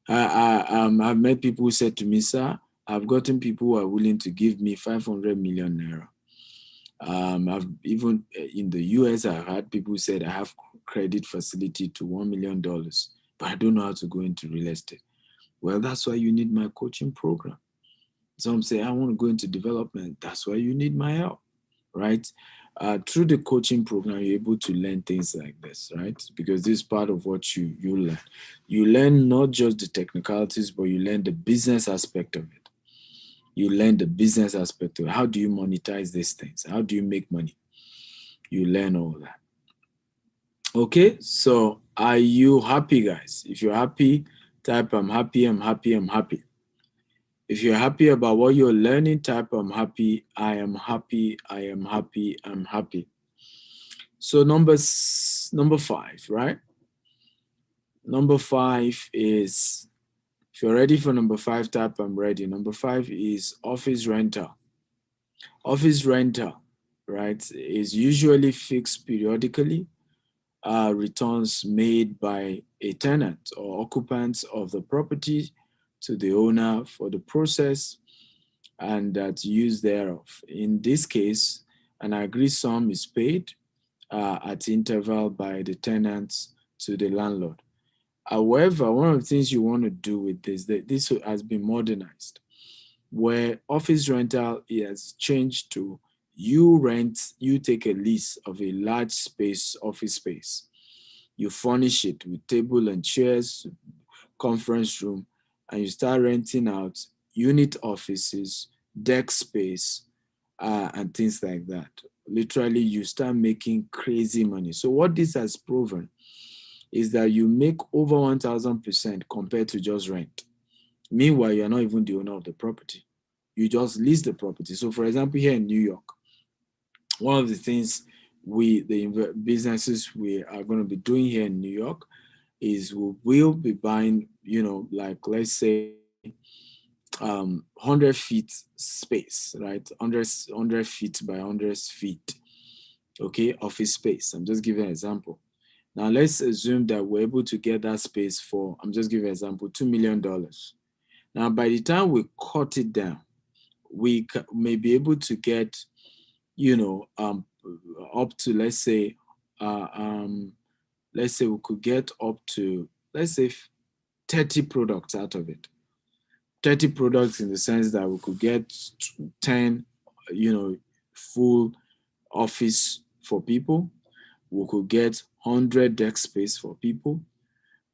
[SPEAKER 1] I've met people who said to me, sir, I've gotten people who are willing to give me 500 million naira. I've even in the US, I've had people who said I have credit facility to $1 million, but I don't know how to go into real estate. Well, that's why you need my coaching program. Some say, I want to go into development. That's why you need my help, right? Through the coaching program, you're able to learn things like this, right? Because this is part of what you learn. You learn not just the technicalities, but you learn the business aspect of it. You learn the business aspect of it. How do you monetize these things? How do you make money? You learn all that. Okay, so are you happy, guys? If you're happy, type I'm happy, I'm happy, I'm happy. If you're happy about what you're learning, type I'm happy, I am happy, I am happy, I'm happy. So number 5, right? Number 5 is, if you're ready for number 5, type I'm ready. Number 5 is office rental. Office rental, right, is usually fixed periodically. Returns made by a tenant or occupants of the property to the owner for the process and that's use thereof. In this case, An agreed sum is paid at interval by the tenants to the landlord. However, one of the things you want to do with this, that this has been modernized, where office rental has changed to you take a lease of a large space, office space. You furnish it with table and chairs, conference room, and you start renting out unit offices, desk space, and things like that. Literally, you start making crazy money. So, what this has proven is that you make over 1000% compared to just rent. Meanwhile, you're not even the owner of the property. You just lease the property. So, for example, here in New York, one of the things the businesses we are going to be doing here in New York is we will be buying, like let's say 100 feet space, right? 100 feet by 100 feet, okay, office space. I'm just giving an example. Now, let's assume that we're able to get that space for, I'm just giving an example, $2 million. Now, by the time we cut it down, we may be able to get, up to, let's say we could get up to, let's say 30 products out of it. 30 products in the sense that we could get 10, full office for people. We could get 100 desk space for people.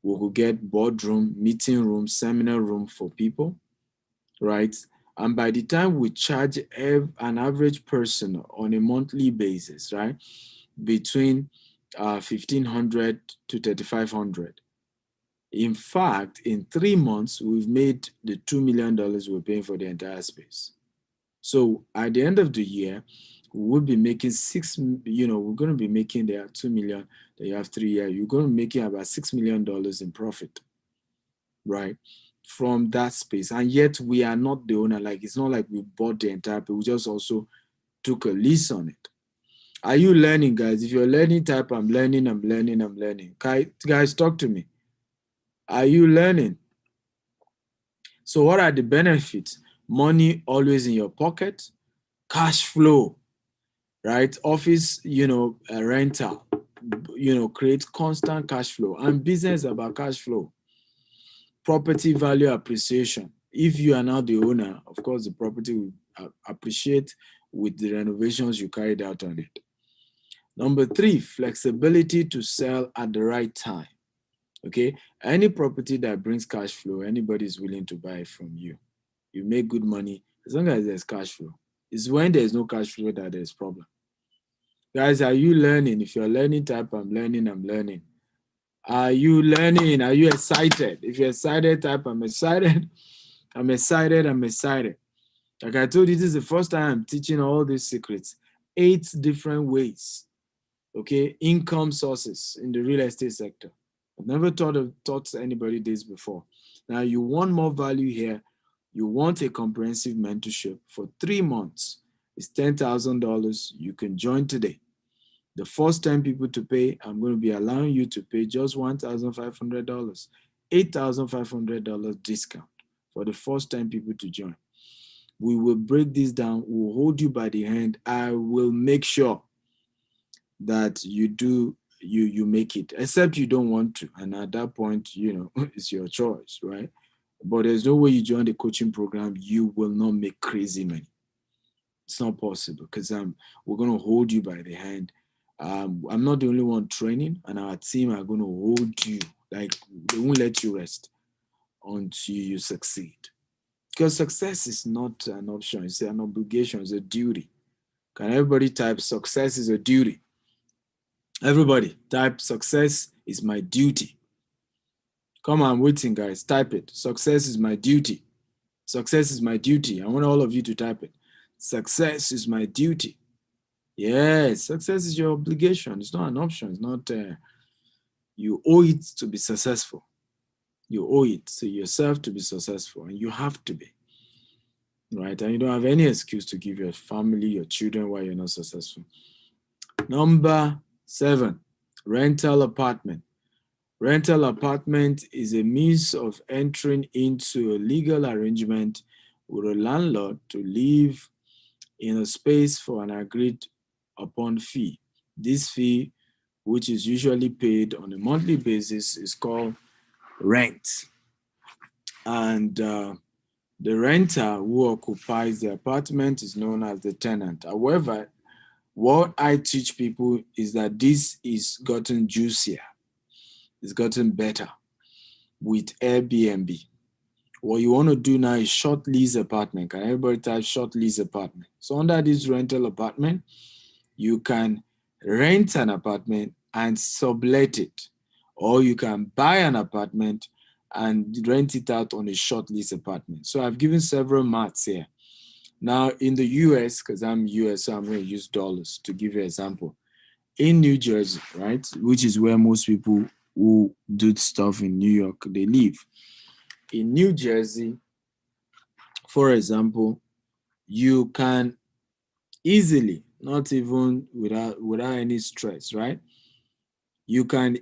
[SPEAKER 1] We could get boardroom, meeting room, seminar room for people, right? And by the time we charge an average person on a monthly basis, right, between 1,500 to 3,500. In fact, in 3 months, we've made the $2 million we're paying for the entire space. So at the end of the year, we'll be making we're going to be making there 2 million, that you have 3 years, you're going to be making about $6 million in profit, right? From that space. And yet we are not the owner. Like, it's not like we bought the entire place, we just also took a lease on it. Are you learning, guys? If you're learning, type I'm learning, I'm learning, I'm learning. Guys, talk to me. Are you learning? So what are the benefits? Money always in your pocket, cash flow, right? Office, rental, create constant cash flow, and business about cash flow. Property value appreciation. If you are now the owner, of course, the property will appreciate with the renovations you carried out on it. Number 3, flexibility to sell at the right time. Okay, any property that brings cash flow, anybody is willing to buy it from you. You make good money as long as there's cash flow. It's when there's no cash flow that there's problem. Guys, are you learning? If you're learning, type I'm learning, I'm learning. Are you learning? Are you excited? If you're excited, type I'm excited. I'm excited, I'm excited. Like I told you, this is the first time I'm teaching all these secrets. 8 different ways, okay, income sources in the real estate sector. I've never taught anybody this before. Now, you want more value here. You want a comprehensive mentorship for 3 months. It's $10,000. You can join today. The first 10 people to pay, I'm going to be allowing you to pay just $1,500, $8,500 discount for the first 10 people to join. We will break this down. We'll hold you by the hand. I will make sure that you make it, except you don't want to. And at that point, it's your choice, right? But there's no way you join the coaching program, you will not make crazy money. It's not possible because we're going to hold you by the hand. I'm not the only one training, and our team are going to hold you. Like, they won't let you rest until you succeed. Because success is not an option, it's an obligation, it's a duty. Can everybody type success is a duty? Everybody type success is my duty. Come on, I'm waiting, guys. Type it. Success is my duty. Success is my duty. I want all of you to type it. Success is my duty. Yes, success is your obligation. It's not an option. It's not, you owe it to be successful. You owe it to yourself to be successful, and you have to be, right? And you don't have any excuse to give your family, your children, why you're not successful. Number 7, rental apartment. Rental apartment is a means of entering into a legal arrangement with a landlord to live in a space for an agreed upon fee. This fee, which is usually paid on a monthly basis, is called rent. And the renter who occupies the apartment is known as the tenant. However, what I teach people is that this is gotten juicier, it's gotten better with Airbnb. What you want to do now is short lease apartment. Can everybody type short lease apartment? So under this rental apartment, you can rent an apartment and sublet it, or you can buy an apartment and rent it out on a short lease apartment. So I've given several maths here. Now in the US, because I'm US, so I'm going to use dollars to give you an example. In New Jersey, right, which is where most people who do stuff in New York, they live. In New Jersey, for example, you can easily, not even without any stress, right? You can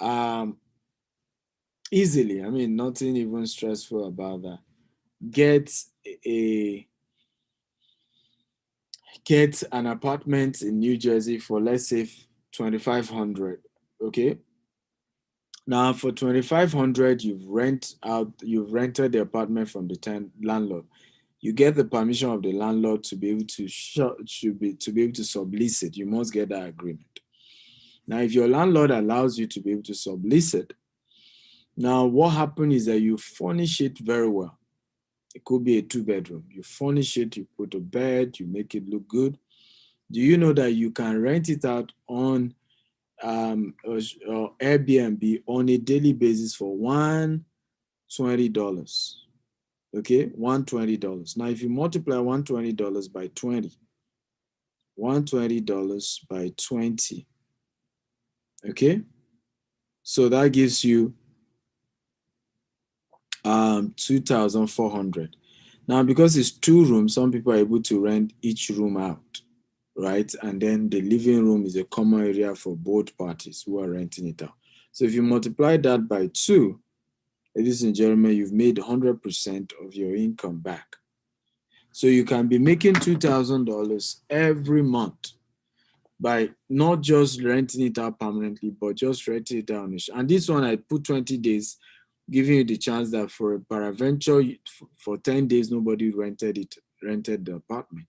[SPEAKER 1] um, easily, I mean, nothing even stressful about that. Get a get an apartment in New Jersey for, let's say, 2,500. Okay. Now for 2,500, you've rented the apartment from the landlord. You get the permission of the landlord to be able to to be able to sublease it. You must get that agreement. Now, if your landlord allows you to be able to sublease it, now what happens is that you furnish it very well. It could be a 2-bedroom. You furnish it, you put a bed, you make it look good. Do you know that you can rent it out on or Airbnb on a daily basis for $120? Okay, $120. Now, if you multiply $120 by 20, $120 by 20, okay, so that gives you 2,400. Now, because it's 2 rooms, some people are able to rent each room out, right? And then the living room is a common area for both parties who are renting it out. So if you multiply that by 2, ladies and gentlemen, you've made 100% of your income back. So you can be making $2,000 every month by not just renting it out permanently, but just renting it out. And this one, I put 20 days, giving you the chance that for a paraventure, for 10 days, nobody rented the apartment.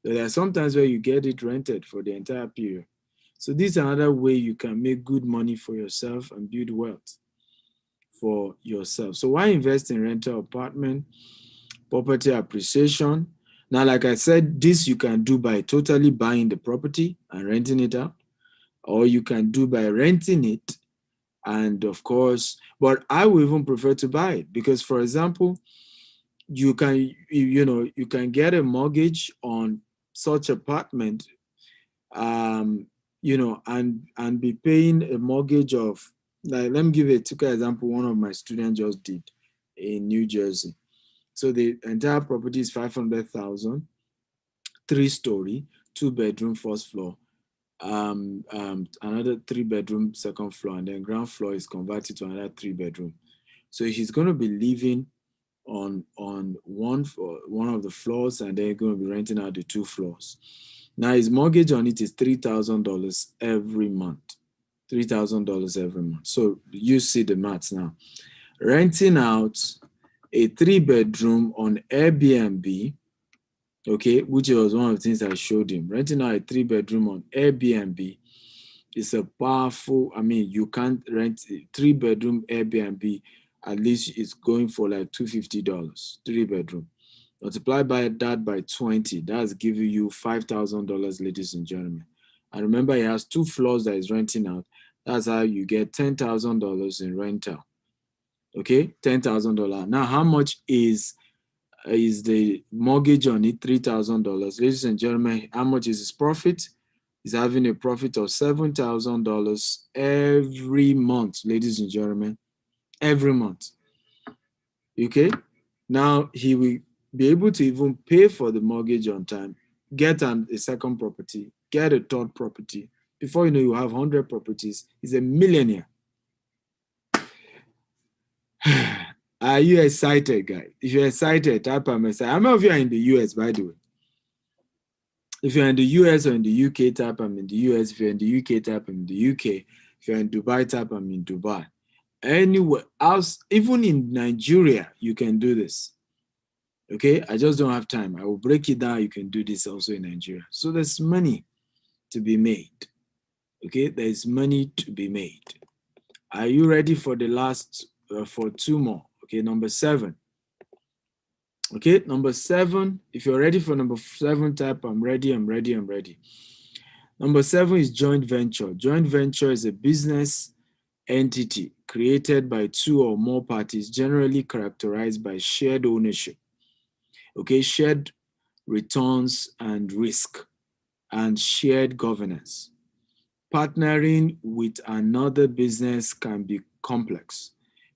[SPEAKER 1] So there are some times where you get it rented for the entire period. So this is another way you can make good money for yourself and build wealth for yourself. So why invest in rental apartment? Property appreciation. Now, like I said, this you can do by totally buying the property and renting it out, or you can do by renting it. And of course, but I would even prefer to buy it because, for example, you can get a mortgage on such apartment, and be paying a mortgage of, like, let me give a typical example. One of my students just did in New Jersey. So the entire property is 500,000, 3-story, 2-bedroom, first floor, another 3-bedroom, second floor, and then ground floor is converted to another 3-bedroom. So he's going to be living on one of the floors, and then going to be renting out the 2 floors. Now his mortgage on it is $3,000 every month. $3,000 every month. So you see the maths now. Renting out a 3-bedroom on Airbnb, okay, which was one of the things I showed him. Renting out a 3-bedroom on Airbnb is a powerful, I mean, you can't rent a 3-bedroom Airbnb, at least it's going for like $250, 3-bedroom. Multiply by that by 20, that's giving you $5,000, ladies and gentlemen. And remember, he has 2 floors that he's renting out. That's how you get $10,000 in rental. Okay, $10,000. Now, how much is the mortgage on it? $3,000. Ladies and gentlemen, how much is his profit? He's having a profit of $7,000 every month, ladies and gentlemen, every month. Okay, now he will be able to even pay for the mortgage on time, get a second property, get a 3rd property. Before you know, you have 100 properties. He's a millionaire. Are you excited, guys? If you're excited, type I'm excited. How many of you are in the US, by the way? If you're in the US or in the UK, type I'm in the US. If you're in the UK, type I'm in the UK. If you're in Dubai, type I'm in Dubai. Anywhere else, even in Nigeria, you can do this. Okay, I just don't have time. I will break it down. You can do this also in Nigeria. So there's money to be made. Okay, there's money to be made. Are you ready for the last, for two more? Okay, number 7. Okay, number 7. If you're ready for number 7, type I'm ready, I'm ready, I'm ready. Number 7 is joint venture. Joint venture is a business entity created by 2 or more parties, generally characterized by shared ownership. Okay, shared returns and risk, and shared governance. Partnering with another business can be complex.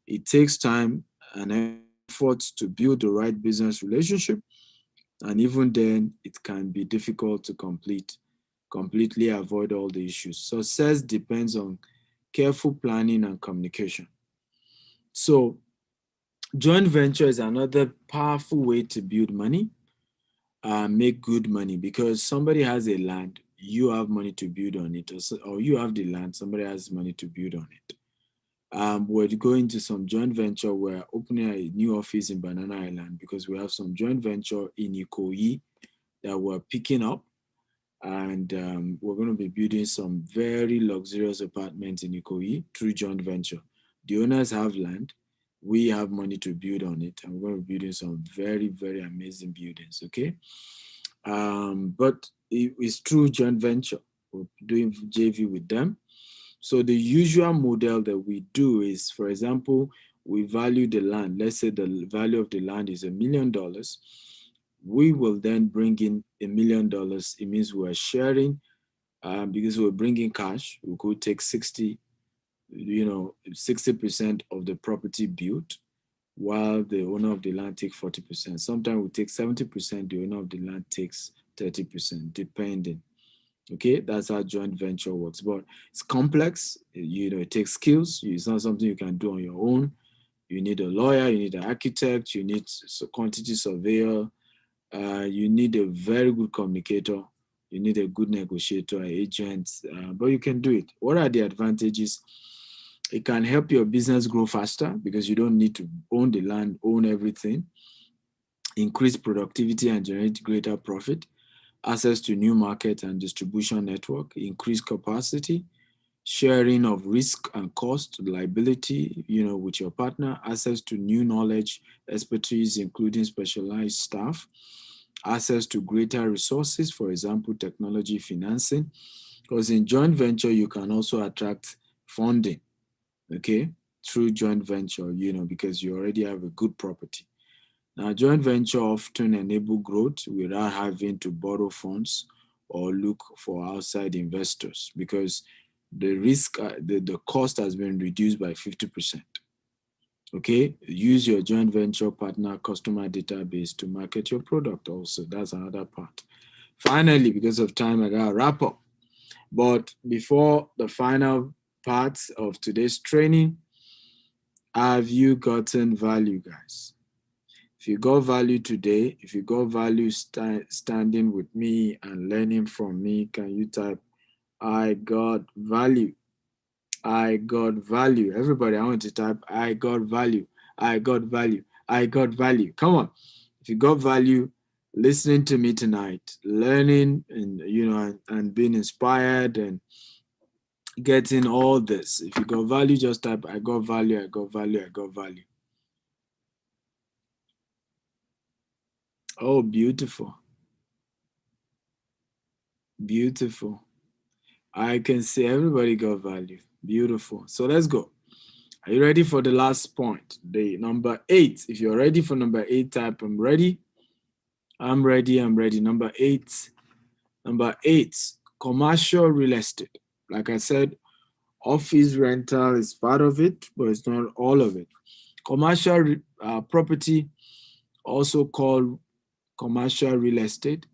[SPEAKER 1] It takes time and effort to build the right business relationship, and even then, it can be difficult to completely avoid all the issues. Success depends on careful planning and communication. So, joint venture is another powerful way to build money, make good money, because somebody has a land, you have money to build on it, or you have the land, somebody has money to build on it. We're going to some joint venture. We're opening a new office in Banana Island because we have some joint venture in Ikoyi that we're picking up, and we're going to be building some very luxurious apartments in Ikoyi through joint venture. The owners have land, we have money to build on it, and we're going to be building some very, very amazing buildings. Okay, but it's through joint venture. We're doing JV with them. So the usual model that we do is, for example, we value the land. Let's say the value of the land is $1 million. We will then bring in $1 million. It means we're sharing, because we're bringing cash. We could take 60% of the property built, while the owner of the land takes 40%. Sometimes we take 70%, the owner of the land takes 30%, depending. Okay, that's how joint venture works. But it's complex, it takes skills. It's not something you can do on your own. You need a lawyer, you need an architect, you need a quantity surveyor, you need a very good communicator, you need a good negotiator, agent, but you can do it. What are the advantages? It can help your business grow faster because you don't need to own the land, own everything, increase productivity and generate greater profit, access to new market and distribution network, increase capacity, sharing of risk and cost, liability, with your partner, access to new knowledge, expertise, including specialized staff, access to greater resources, for example, technology financing, because in joint venture, you can also attract funding, okay, through joint venture, because you already have a good property. Now, joint venture often enable growth without having to borrow funds or look for outside investors because the risk, the cost has been reduced by 50%. Okay, use your joint venture partner customer database to market your product also. That's another part. Finally, because of time, I gotta wrap up. But before the final part of today's training, have you gotten value, guys? If you got value today, if you got value standing with me and learning from me, can you type, I got value? I got value. Everybody, I want to type, I got value. I got value. I got value. Come on. If you got value, listening to me tonight, learning and being inspired and getting all this. If you got value, just type, I got value. I got value. I got value. Oh, beautiful. Beautiful. I can see everybody got value. Beautiful. So let's go. Are you ready for the last point? The number 8. If you're ready for number 8, type I'm ready. I'm ready. I'm ready. Number 8. Number 8, commercial real estate. Like I said, office rental is part of it, but it's not all of it. Commercial property, also called commercial real estate,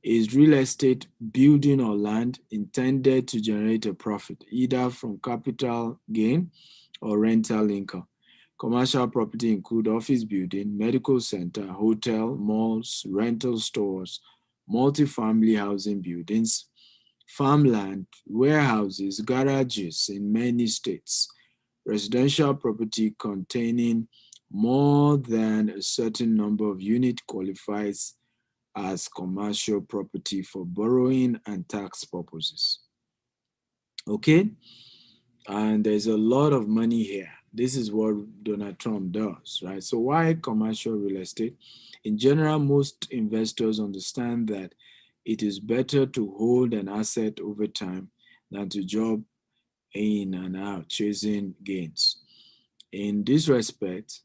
[SPEAKER 1] is real estate building or land intended to generate a profit, either from capital gain or rental income. Commercial property include office building, medical center, hotel, malls, rental stores, multifamily housing buildings, farmland, warehouses, garages in many states. Residential property containing more than a certain number of units qualifies as commercial property for borrowing and tax purposes. Okay? And there's a lot of money here. This is what Donald Trump does, right? So why commercial real estate? In general, most investors understand that it is better to hold an asset over time than to jump in and out chasing gains. In this respect,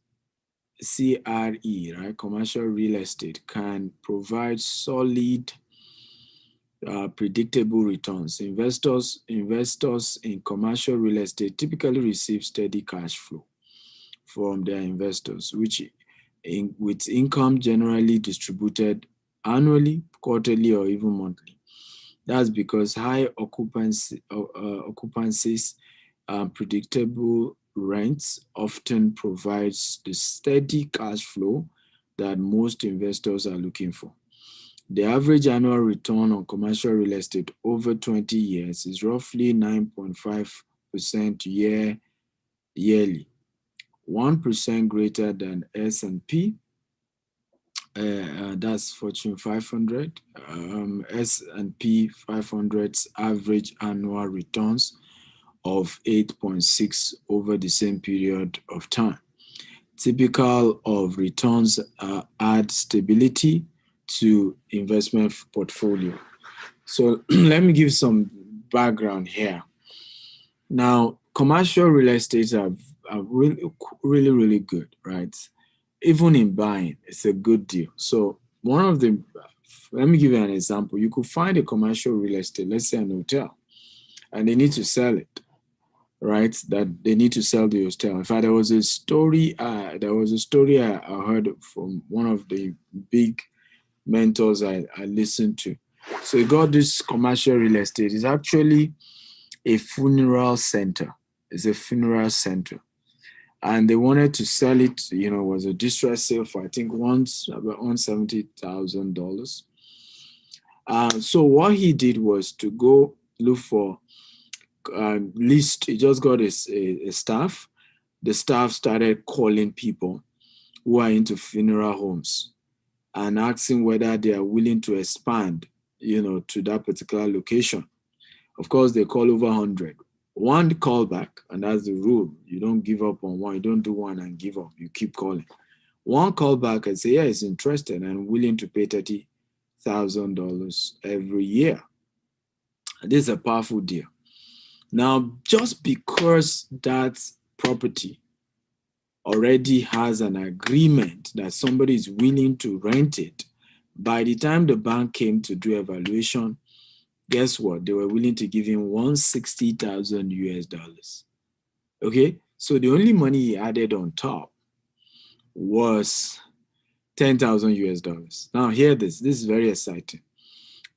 [SPEAKER 1] CRE, right, commercial real estate, can provide solid, predictable returns. Investors in commercial real estate typically receive steady cash flow from their investors, with income generally distributed annually, quarterly, or even monthly. That's because high occupancies and predictable rents often provides the steady cash flow that most investors are looking for. The average annual return on commercial real estate over 20 years is roughly 9.5% yearly, 1% greater than S&P, that's Fortune 500, S&P 500's average annual returns of 8.6 over the same period of time. Typical of returns add stability to investment portfolio. So let me give some background here. Now, commercial real estate are really good, right? Even in buying, it's a good deal. So let me give you an example. You could find a commercial real estate, let's say an hotel, and they need to sell it, right? That they need to sell the hotel. In fact, there was a story I heard from one of the big mentors I listened to. So he got this commercial real estate. It's actually a funeral center. It's a funeral center. And they wanted to sell it, it was a distress sale for, I think, once about $170,000. So what he did was to go look for list. He just got a staff. The staff started calling people who are into funeral homes and asking whether they are willing to expand, to that particular location. Of course, they call over 100. One callback, and that's the rule. You don't give up on one. You don't do one and give up. You keep calling. One callback and say, yeah, he's interested and willing to pay $30,000 every year. And this is a powerful deal. Now, just because that property already has an agreement that somebody is willing to rent it, by the time the bank came to do evaluation, guess what? They were willing to give him $160,000. Okay, so the only money he added on top was $10,000. Now, hear this. This is very exciting.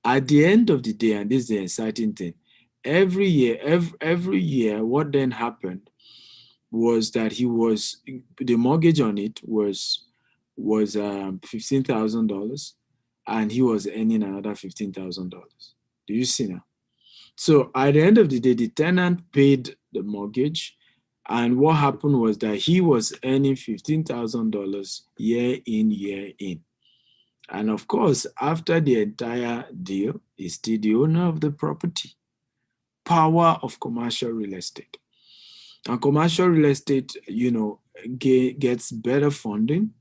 [SPEAKER 1] At the end of the day, and this is the exciting thing, every year, what then happened was that the mortgage on it was $15,000, and he was earning another $15,000. Do you see now? So at the end of the day, the tenant paid the mortgage, and what happened was that he was earning $15,000 year in, year in. And of course, after the entire deal, he's still the owner of the property. Power of commercial real estate. And commercial real estate, gets better funding,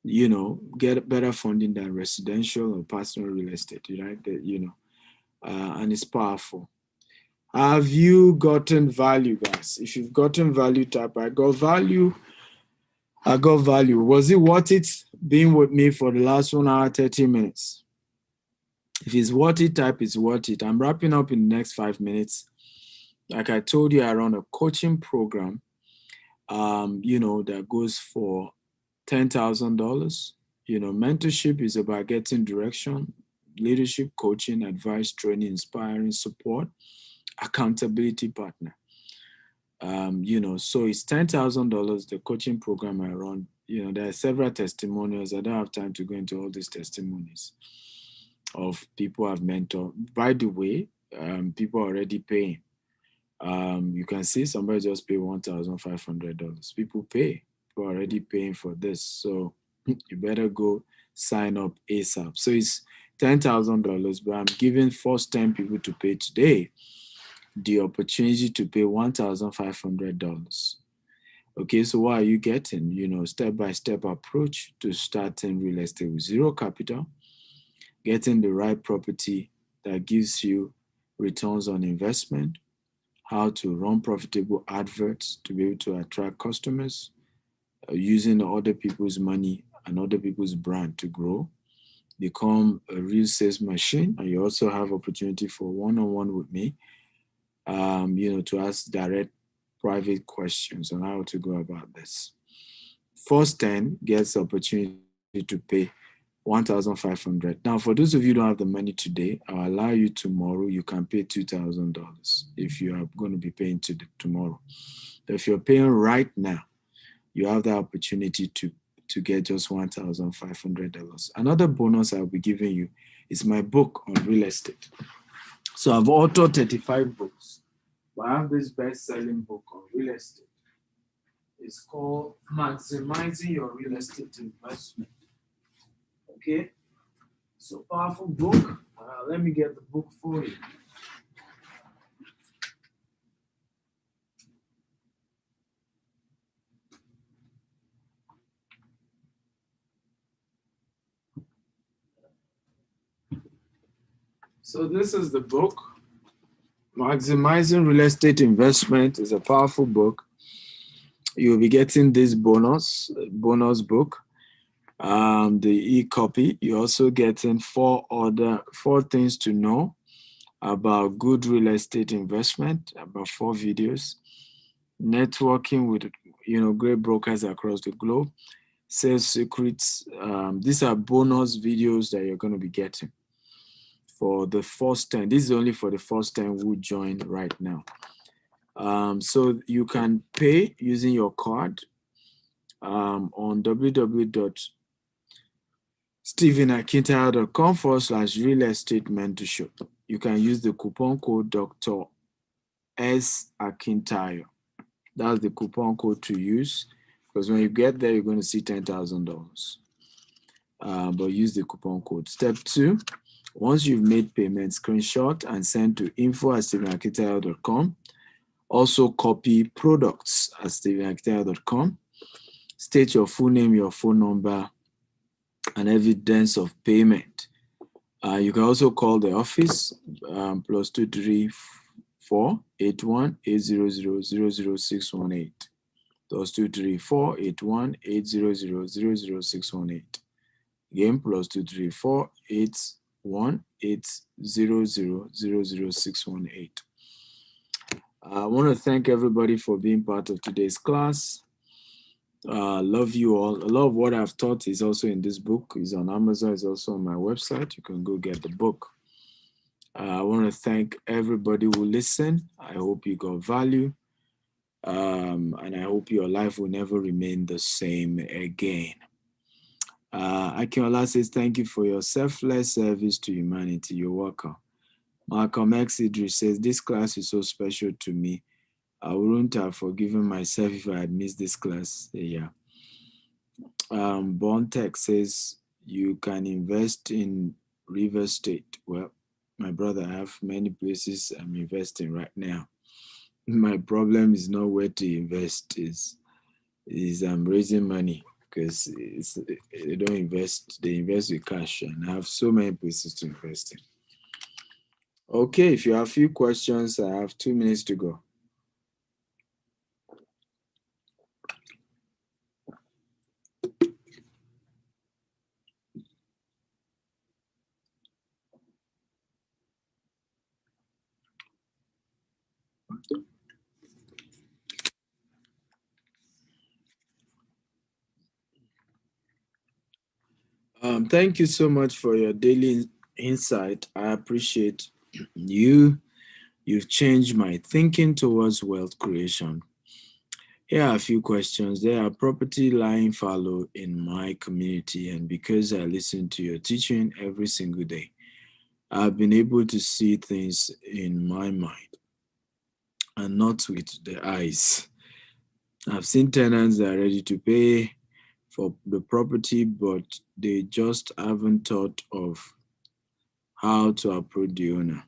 [SPEAKER 1] get better funding than residential or personal real estate, right? And it's powerful. Have you gotten value, guys? If you've gotten value, type I got value. I got value. Was it worth it being with me for the last 1 hour, 30 minutes? If it's worth it, type it's worth it. I'm wrapping up in the next 5 minutes. Like I told you, I run a coaching program, that goes for $10,000. Mentorship is about getting direction, leadership, coaching, advice, training, inspiring, support, accountability partner. So it's $10,000, the coaching program I run. There are several testimonials. I don't have time to go into all these testimonies. of people I've mentored. By the way, people are already paying. You can see somebody just pay $1,500. People pay. People are already paying for this. So you better go sign up ASAP. So it's $10,000, but I'm giving first 10 people to pay today the opportunity to pay $1,500. Okay, so what are you getting? Step-by-step approach to starting real estate with zero capital, getting the right property that gives you returns on investment, how to run profitable adverts to be able to attract customers, using other people's money and other people's brand to grow, become a real sales machine, and you also have opportunity for one-on-one with me, to ask direct private questions on how to go about this. First 10 gets the opportunity to pay 1,500. Now, for those of you who don't have the money today, I'll allow you tomorrow. You can pay $2,000 if you are going to be paying tomorrow. But if you're paying right now, you have the opportunity to get just $1,500. Another bonus I'll be giving you is my book on real estate. So I've authored 35 books, but I have this best-selling book on real estate. It's called Maximizing Your Real Estate Investment. Okay? So powerful book. Let me get the book for you. So this is the book. Maximizing Real Estate Investment is a powerful book. You'll be getting this bonus book, the e-copy. You're also getting four things to know about good real estate investment, about 4 videos, networking with great brokers across the globe, sales secrets. These are bonus videos that you're going to be getting for the first 10. This is only for the first 10 who join right now. So you can pay using your card on www.stephenakintayo.com/real estate mentorship. You can use the coupon code Dr. S. Akintayo. That's the coupon code to use, because when you get there, you're going to see $10,000. But use the coupon code. Step 2, once you've made payment, screenshot and send to info@stephenakintayo.com. Also copy products@stephenakintayo.com. State your full name, your phone number, and evidence of payment. You can also call the office, +234 81 800 00618. +234 81 800 00618. Again, +234 81 800 00618. I want to thank everybody for being part of today's class. Love you all. A lot of what I've taught is also in this book. It's on Amazon. It's also on my website. You can go get the book. I want to thank everybody who listened. I hope you got value. And I hope your life will never remain the same again. Akinola says, thank you for your selfless service to humanity. You're welcome. Malcolm X Idris says, this class is so special to me. I wouldn't have forgiven myself if I had missed this class. Yeah. Bontech says, you can invest in River State. Well, my brother, I have many places I'm investing right now. My problem is not where to invest, is I'm raising money, because they don't invest, they invest with cash, and I have so many places to invest in. Okay, if you have a few questions, I have 2 minutes to go. Thank you so much for your daily insight. I appreciate you. You've changed my thinking towards wealth creation. Here are a few questions. There are property lying fallow in my community, and because I listen to your teaching every single day, I've been able to see things in my mind and not with the eyes. I've seen tenants that are ready to pay for the property, but they just haven't thought of how to approach the owner.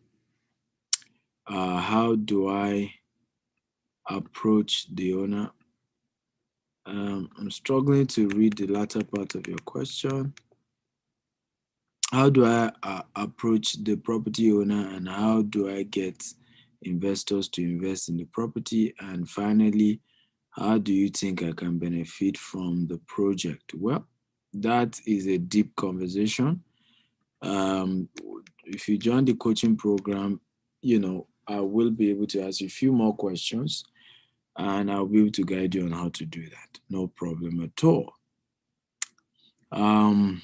[SPEAKER 1] How do I approach the owner? I'm struggling to read the latter part of your question. How do I approach the property owner, and how do I get investors to invest in the property? And finally, how do you think I can benefit from the project? Well, that is a deep conversation. Um, if you join the coaching program, I will be able to ask you a few more questions and I'll be able to guide you on how to do that. No problem at all. Um,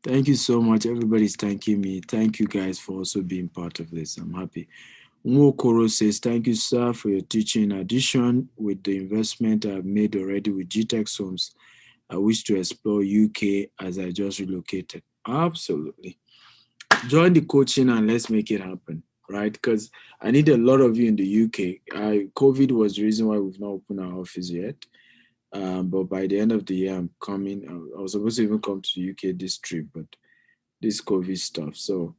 [SPEAKER 1] Thank you so much. Everybody's thanking me. Thank you guys for also being part of this. I'm happy. Nwokoro says, thank you, sir, for your teaching. In addition, with the investment I've made already with GTEx Homes, I wish to explore UK as I just relocated. Absolutely. Join the coaching and let's make it happen, right? Because I need a lot of you in the UK. COVID was the reason why we've not opened our office yet. But by the end of the year, I'm coming. I was supposed to even come to the UK this trip, but this COVID stuff. So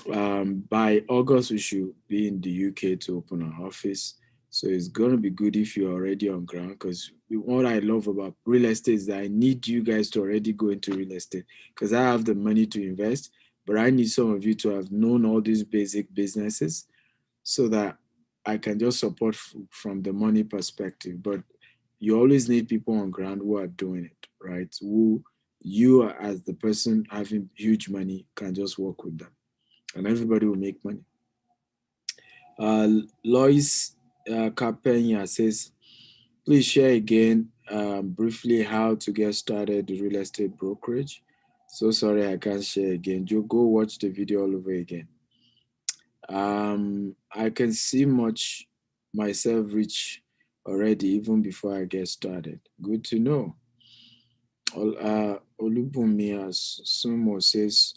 [SPEAKER 1] by August, we should be in the UK to open our office. So it's going to be good if you're already on ground, because what I love about real estate is that I need you guys to already go into real estate because I have the money to invest, but I need some of you to have known all these basic businesses so that I can just support from the money perspective. But you always need people on ground who are doing it, right? Who you as the person having huge money can just work with them and everybody will make money. Lois Capena says, please share again briefly how to get started the real estate brokerage. So sorry I can't share again. You go watch the video all over again. I can see much myself reach already even before I get started. Good to know. Olubumi Sumo says,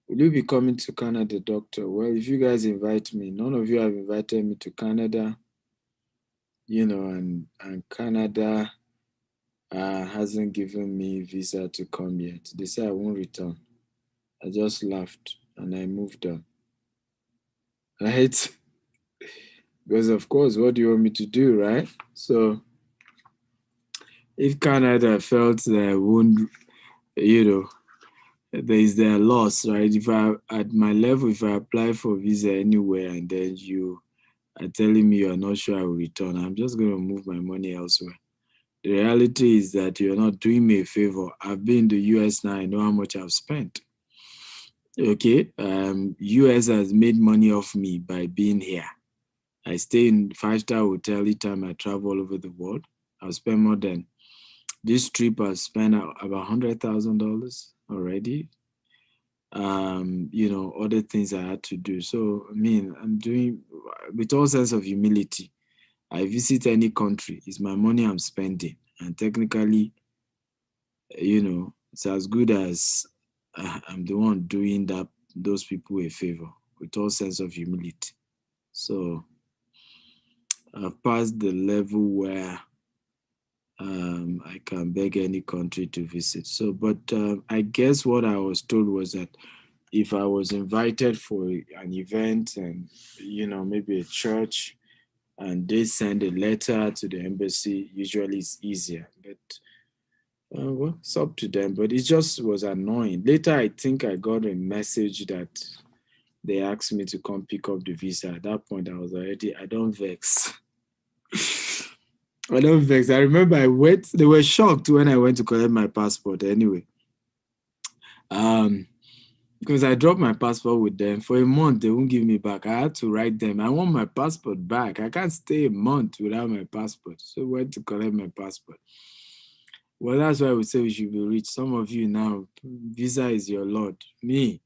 [SPEAKER 1] will you be coming to Canada, doctor? Well, if you guys invite me, none of you have invited me to Canada, and Canada hasn't given me visa to come yet. They say I won't return. I just laughed and I moved on. Right? Because of course, what do you want me to do, right? So if Canada felt that I won't, there is their loss, right? If I at my level, if I apply for visa anywhere and then you are telling me you're not sure I will return, I'm just going to move my money elsewhere. The reality is that you're not doing me a favor. I've been in the US now, I know how much I've spent. Okay, US has made money off me by being here. I stay in 5-star hotel every time I travel all over the world. I've spent more than this trip. I've spent about $100,000 already. Other things I had to do. So, I mean, I'm doing with all sense of humility. I visit any country, it's my money I'm spending. And technically, it's as good as I'm the one doing those people a favor with all sense of humility. So I've passed the level where I can beg any country to visit. So, but I guess what I was told was that if I was invited for an event and, maybe a church, and they send a letter to the embassy, usually it's easier. But, well, it's up to them. But it just was annoying. Later, I think I got a message that they asked me to come pick up the visa. At that point, I don't vex. I don't vex. I remember they were shocked when I went to collect my passport anyway. Because I dropped my passport with them. For a month, they won't give me back. I had to write them, I want my passport back. I can't stay a month without my passport. So I went to collect my passport. Well, that's why we say we should be rich. Some of you now, visa is your lord. Me,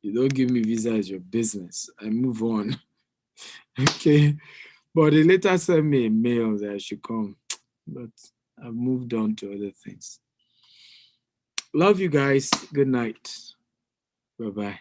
[SPEAKER 1] you don't give me visa is your business. I move on. Okay. But they later sent me a mail that I should come. But I've moved on to other things. Love you guys. Good night. Bye-bye.